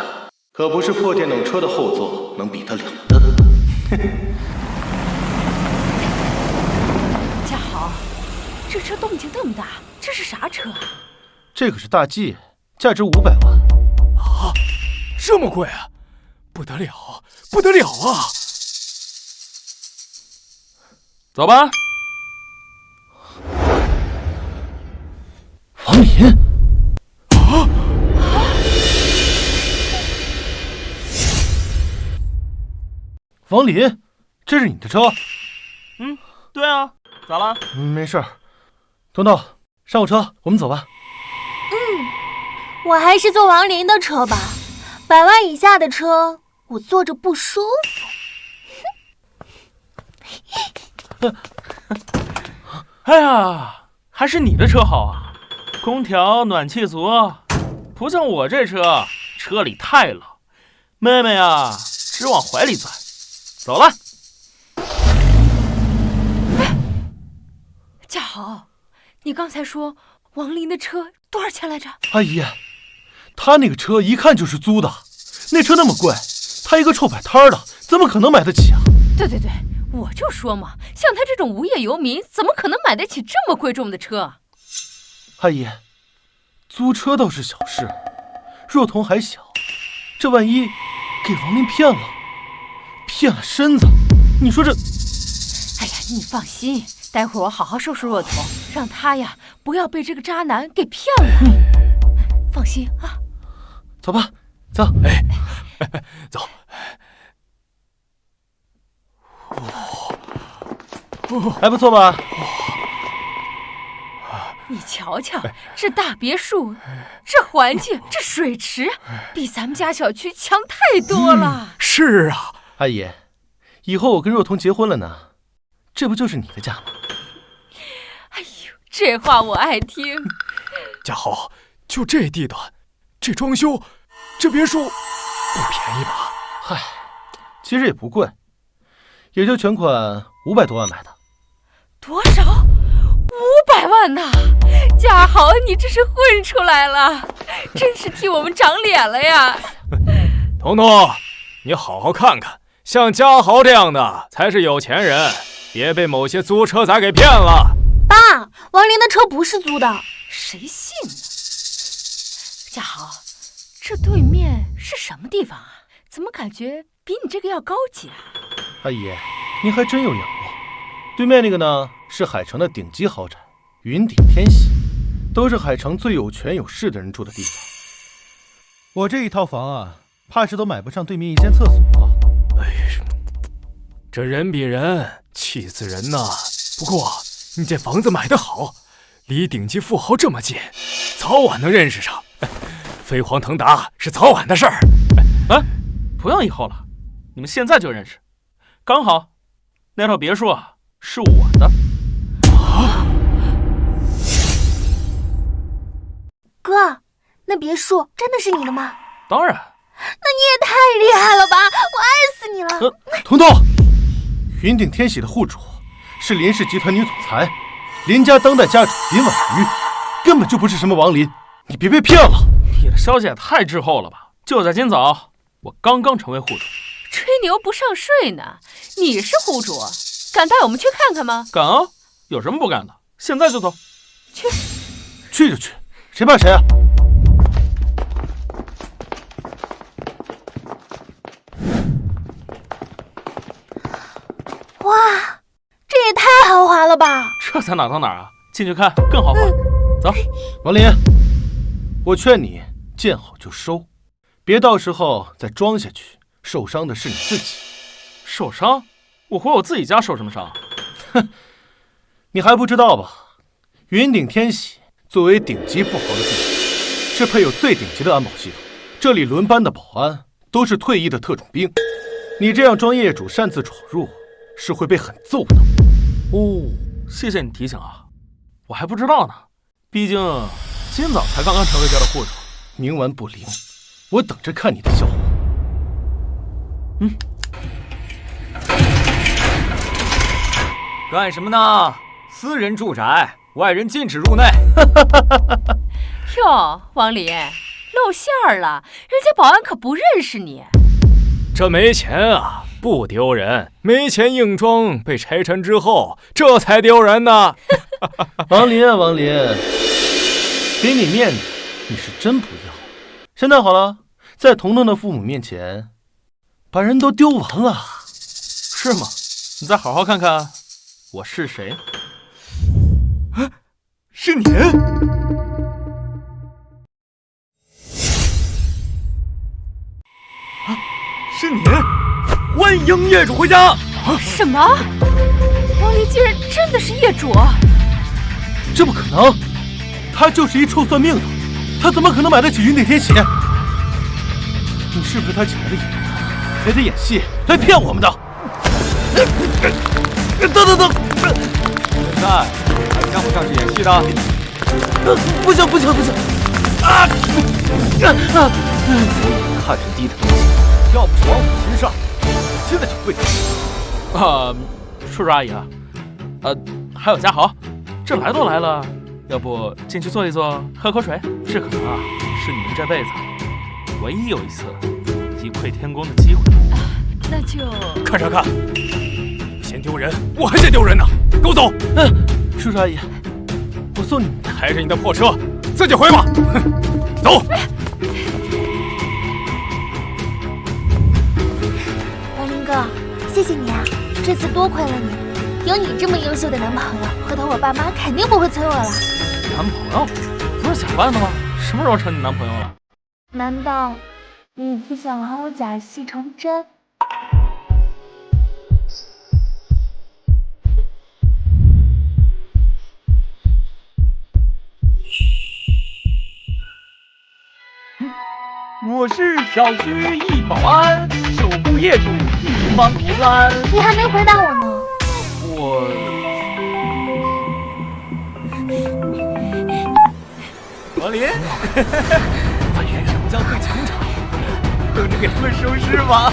可不是破电动车的后座能比得了的。嘉豪，这车动静那么大，这是啥车啊？这可是大 G， 价值500万。啊，这么贵啊！不得了，不得了啊！走吧。王林，啊！王林，这是你的车？对啊，咋了？没事儿。彤彤，上我车，我们走吧。我还是坐王林的车吧，100万以下的车我坐着不舒服。哎呀，还是你的车好啊，空调暖气足，不像我这车，车里太冷，妹妹啊，直往怀里钻。走了。嘉豪，你刚才说王林的车多少钱来着？阿姨，他那个车一看就是租的，那车那么贵，他一个臭摆摊的，怎么可能买得起啊？对，我就说嘛，像他这种无业游民，怎么可能买得起这么贵重的车？阿姨，租车倒是小事，若彤还小，这万一给王林骗了身子，你说这……哎呀，你放心，待会儿我好好收拾若彤，让他呀不要被这个渣男给骗了。放心啊，走吧，走。哎，走。还不错吧？你瞧瞧，这大别墅，这环境，这水池，比咱们家小区强太多了。是啊，阿姨，以后我跟若彤结婚了呢，这不就是你的家吗？哎呦，这话我爱听。嘉豪，就这地段，这装修，这别墅不便宜吧？嗨，其实也不贵，也就全款500多万买的。多少？500万呐！嘉豪，你这是混出来了，真是替我们长脸了呀！彤彤，你好好看看，像嘉豪这样的才是有钱人，别被某些租车仔给骗了。爸，王林的车不是租的。谁信呢？嘉豪，这对面是什么地方啊？怎么感觉比你这个要高级啊？阿姨，您还真有眼光。对面那个呢，是海城的顶级豪宅，云顶天喜，都是海城最有权有势的人住的地方。我这一套房啊，怕是都买不上对面一间厕所。哎，这人比人气死人呐！不过你这房子买得好，离顶级富豪这么近，早晚能认识上。飞黄腾达是早晚的事儿。不用以后了，你们现在就认识。刚好，那套别墅啊是我的。哥，那别墅真的是你的吗？当然。那你也太厉害了吧！我爱死你了。彤彤，云顶天喜的户主是林氏集团女总裁，林家当代家主林婉瑜，根本就不是什么王林，你别被骗了。你的消息也太滞后了吧！就在今早，我刚刚成为户主。吹牛不上税呢！你是户主，敢带我们去看看吗？敢啊！有什么不敢的？现在就走。去就去，谁怕谁啊！哇，这也太豪华了吧！这才哪到哪啊？进去看更豪华。走，王林，我劝你见好就收，别到时候再装下去，受伤的是你自己。受伤？我回我自己家受什么伤？哼，你还不知道吧？云顶天喜作为顶级富豪的地方，是配有最顶级的安保系统，这里轮班的保安都是退役的特种兵。你这样装业主擅自闯入，是会被狠揍的。哦，谢谢你提醒啊，我还不知道呢。毕竟今早才刚刚成为这的户主，冥顽不灵，我等着看你的笑话。干什么呢？私人住宅，外人禁止入内。哟，王林，露馅儿了，人家保安可不认识你。这没钱啊，不丢人；没钱硬装，被拆穿之后，这才丢人呢。王林啊，王林，给你面子，你是真不要。现在好了，在彤彤的父母面前，把人都丢完了。是吗？你再好好看看我是谁。是你？是你！欢迎业主回家！什么？王林竟然真的是业主？这不可能，他就是一臭算命的，他怎么可能买得起云顶天喜？你是不是他请来的演员，还得演戏来骗我们的？等，现在还像不像是演戏的？不行！啊！看人低的东西，要不是往我身上，现在就跪下。叔叔阿姨啊，还有嘉豪，这来都来了，要不进去坐一坐，喝口水？这可能啊，是你们这辈子唯一有一次一窥天宫的机会。那就看啥看？你不嫌丢人，我还嫌丢人呢！给我走！叔叔阿姨，我送你们。开着你的破车，自己回吧。走。王林哥，谢谢你啊，这次多亏了你，有你这么优秀的男朋友，回头我爸妈肯定不会催我了。男朋友？不是假扮的吗？什么时候成你男朋友了？难道你不想和我假戏成真？我是小区一保安，守护业主一方平安。你还没回答我呢。王林，把元首将会墙场，等着给他们收尸吗？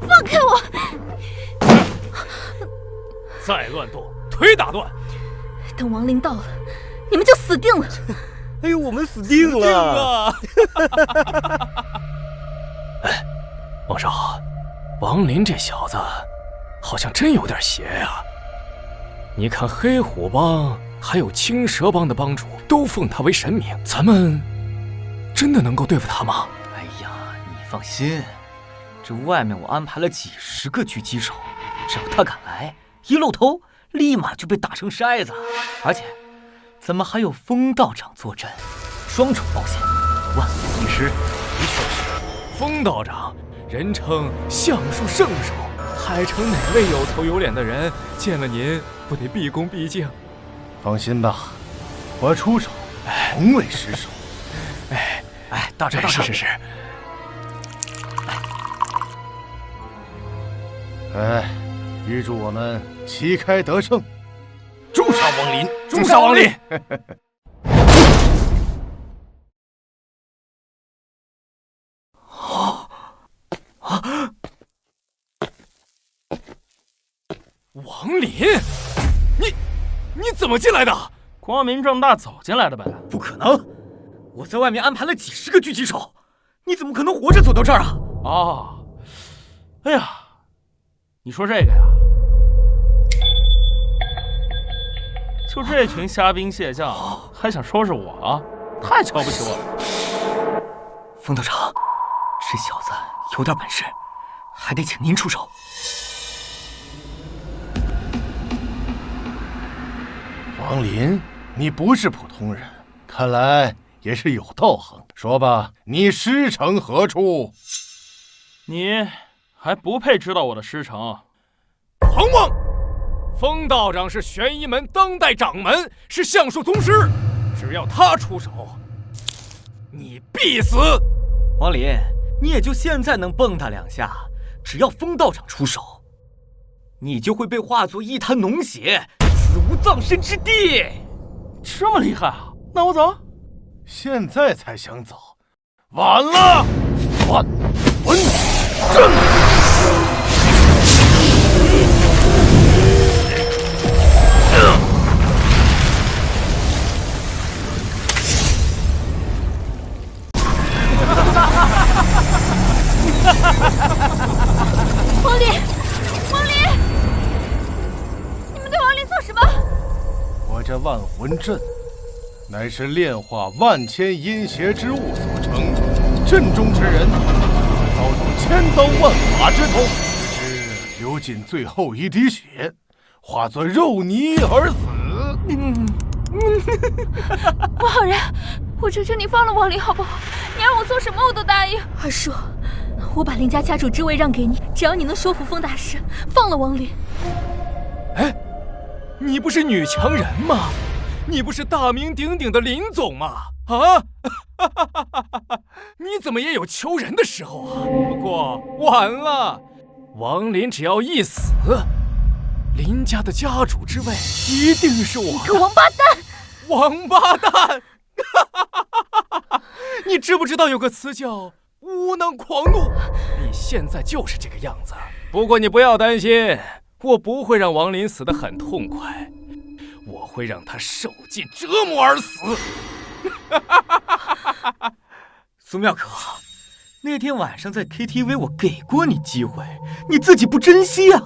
放开我！再乱动，腿打断！等亡灵到了，你们就死定了！哎呦，我们死定了！哎，王少，王林这小子好像真有点邪呀。你看黑虎帮还有青蛇帮的帮主都奉他为神明，咱们真的能够对付他吗？哎呀，你放心，这外面我安排了几十个狙击手，只要他敢来，一露头立马就被打成筛子。而且咱们还有风道长坐镇，双重保险，万无一失。的确是，风道长人称相术圣手，海城哪位有头有脸的人见了您不得毕恭毕敬？放心吧，我出手从未失手。大战！是。哎，预祝我们旗开得胜，诛杀王林！诛杀王林！王林，你怎么进来的？光明正大走进来的呗。不可能，我在外面安排了几十个狙击手，你怎么可能活着走到这儿啊？哦，哎呀，你说这个呀？就这群虾兵蟹将，还想收拾我？太瞧不起我了。冯道长，这小子有点本事，还得请您出手。王林，你不是普通人，看来也是有道行。说吧，你师承何处？你还不配知道我的师承。狂妄！风道长是玄一门当代掌门，是相术宗师，只要他出手，你必死。王林，你也就现在能蹦跶2下，只要风道长出手，你就会被化作一滩脓血，死无葬身之地。这么厉害啊？那我走。现在才想走，晚了。万魂阵。王林，你们对王林做什么？我这万魂阵，乃是炼化万千阴邪之物所成，阵中之人遭受千刀万剐之痛，直至流尽最后一滴血，化作肉泥而死。王好人，我求求你放了王林好不好？你让我做什么我都答应。二叔，我把林家家主之位让给你，只要你能说服风大师放了王林。哎，你不是女强人吗？你不是大名鼎鼎的林总吗？啊，你怎么也有求人的时候啊？不过晚了，王林只要一死，林家的家主之位一定是我的。你个王八蛋！王八蛋！你知不知道有个词叫无能狂怒？你现在就是这个样子。不过你不要担心，我不会让王林死得很痛快，我会让他受尽折磨而死。苏妙可，那天晚上在 KTV 我给过你机会，你自己不珍惜啊！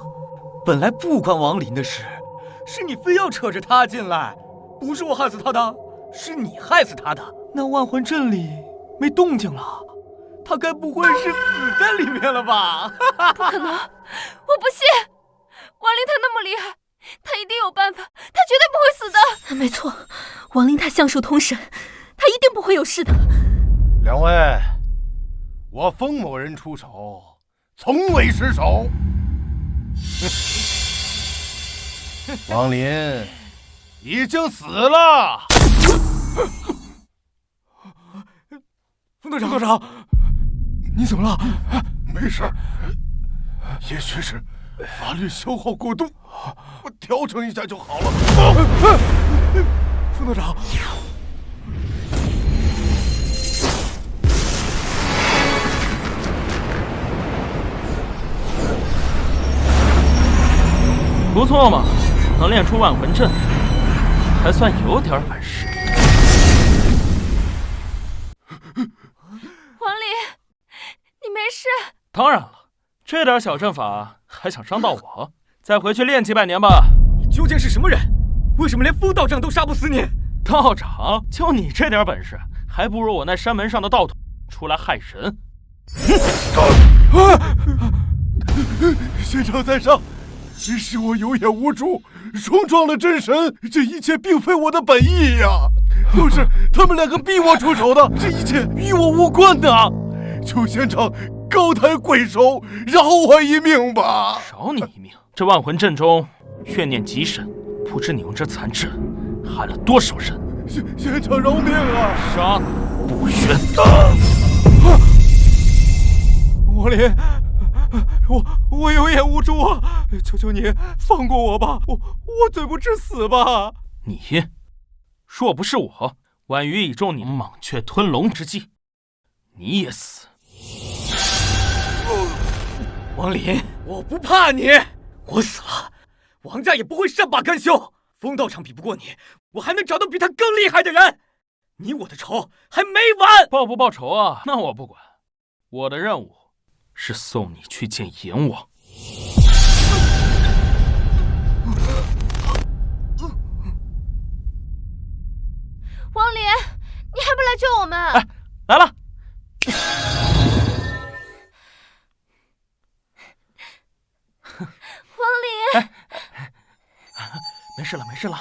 本来不关王林的事，是你非要扯着他进来，不是我害死他的，是你害死他的。那万魂阵里没动静了，他该不会是死在里面了吧？不可能，我不信！王林他那么厉害，他一定有办法，他绝对不会死的。没错，王林他相术通神，他一定不会有事的。两位，我封某人出手，从未失手。王林已经死了。风道长，你怎么了？没事，也许是法律消耗过度，我调整一下就好了。风道长，不错嘛，能练出万魂阵，还算有点本事。王林，你没事？当然了，这点小阵法还想伤到我？再回去练几百年吧。你究竟是什么人？为什么连风道长都杀不死你？道长，就你这点本事，还不如我那山门上的道童出来害人。仙长在上，是我有眼无珠，冲撞了真神，这一切并非我的本意呀，都是他们两个逼我出手的，这一切与我无关的。求仙长高抬贵手，饶我一命吧！饶你一命？这万魂阵中怨念极深，不知你用这残阵害了多少人。仙长饶命啊！杀不冤。王林，我有眼无珠啊！求求你放过我吧，我罪不至死吧！你，若不是我婉瑜已中你的蟒雀吞龙之计，你也死。王林，我不怕你，我死了，王家也不会善罢甘休。风道场比不过你，我还能找到比他更厉害的人。你我的仇还没完。报不报仇啊？那我不管，我的任务是送你去见阎王。王林，你还不来救我们？哎，来了。王林，没事了，没事了。